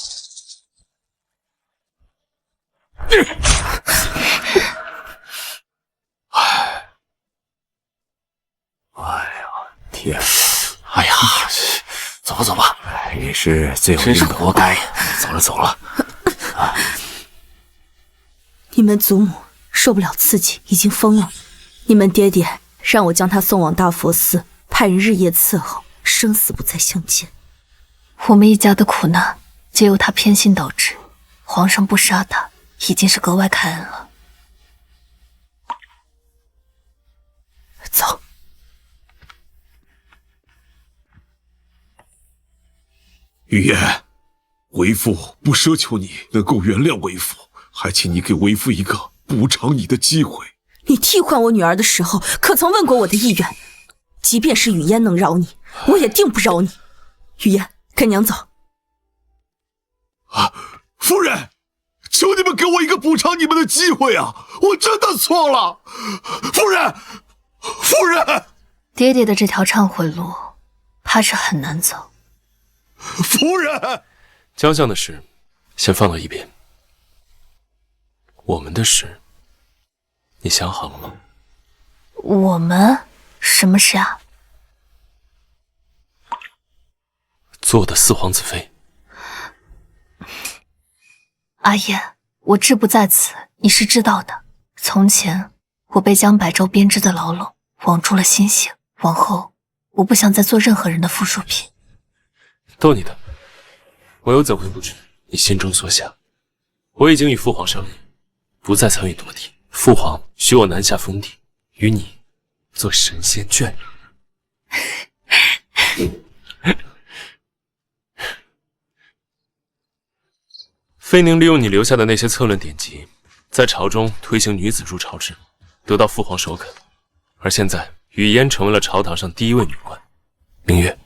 天，哎呀，走吧走吧，你是罪有真是应得，活该。走了。你们祖母受不了刺激，已经疯了。你们爹爹让我将他送往大佛寺，派人日夜伺候，生死不再相见。我们一家的苦难皆由他偏心导致，皇上不杀他，已经是格外开恩了。走。雨烟，为父不奢求你能够原谅为父，还请你给为父一个补偿你的机会。你替换我女儿的时候，可曾问过我的意愿？即便是雨烟能饶你，我也定不饶你。雨烟，跟娘走。啊，夫人，求你们给我一个补偿你们的机会啊！我真的错了，夫人。爹爹的这条忏悔路，怕是很难走。夫人，江相的事先放到一边，我们的事，你想好了吗？我们什么事啊？做的四皇子妃。阿燕，我志不在此，你是知道的。从前我被江百州编织的牢笼网住了心性，往后我不想再做任何人的附属品。逗你的，我又怎会不知你心中所想？我已经与父皇商议，不再参与夺嫡。父皇许我南下封地，与你做神仙眷侣。妃宁利用你留下的那些策论典籍，在朝中推行女子入朝制，得到父皇首肯。而现在，雨嫣成为了朝堂上第一位女官。明月，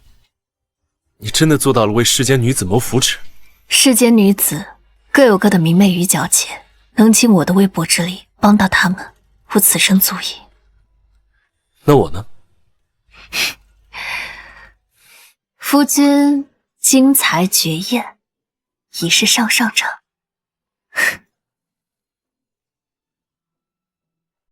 你真的做到了为世间女子谋福祉？世间女子各有各的明媚与皎洁，能尽我的微薄之力帮到她们，我此生足矣。那我呢？夫君精彩绝艳，已是上上场。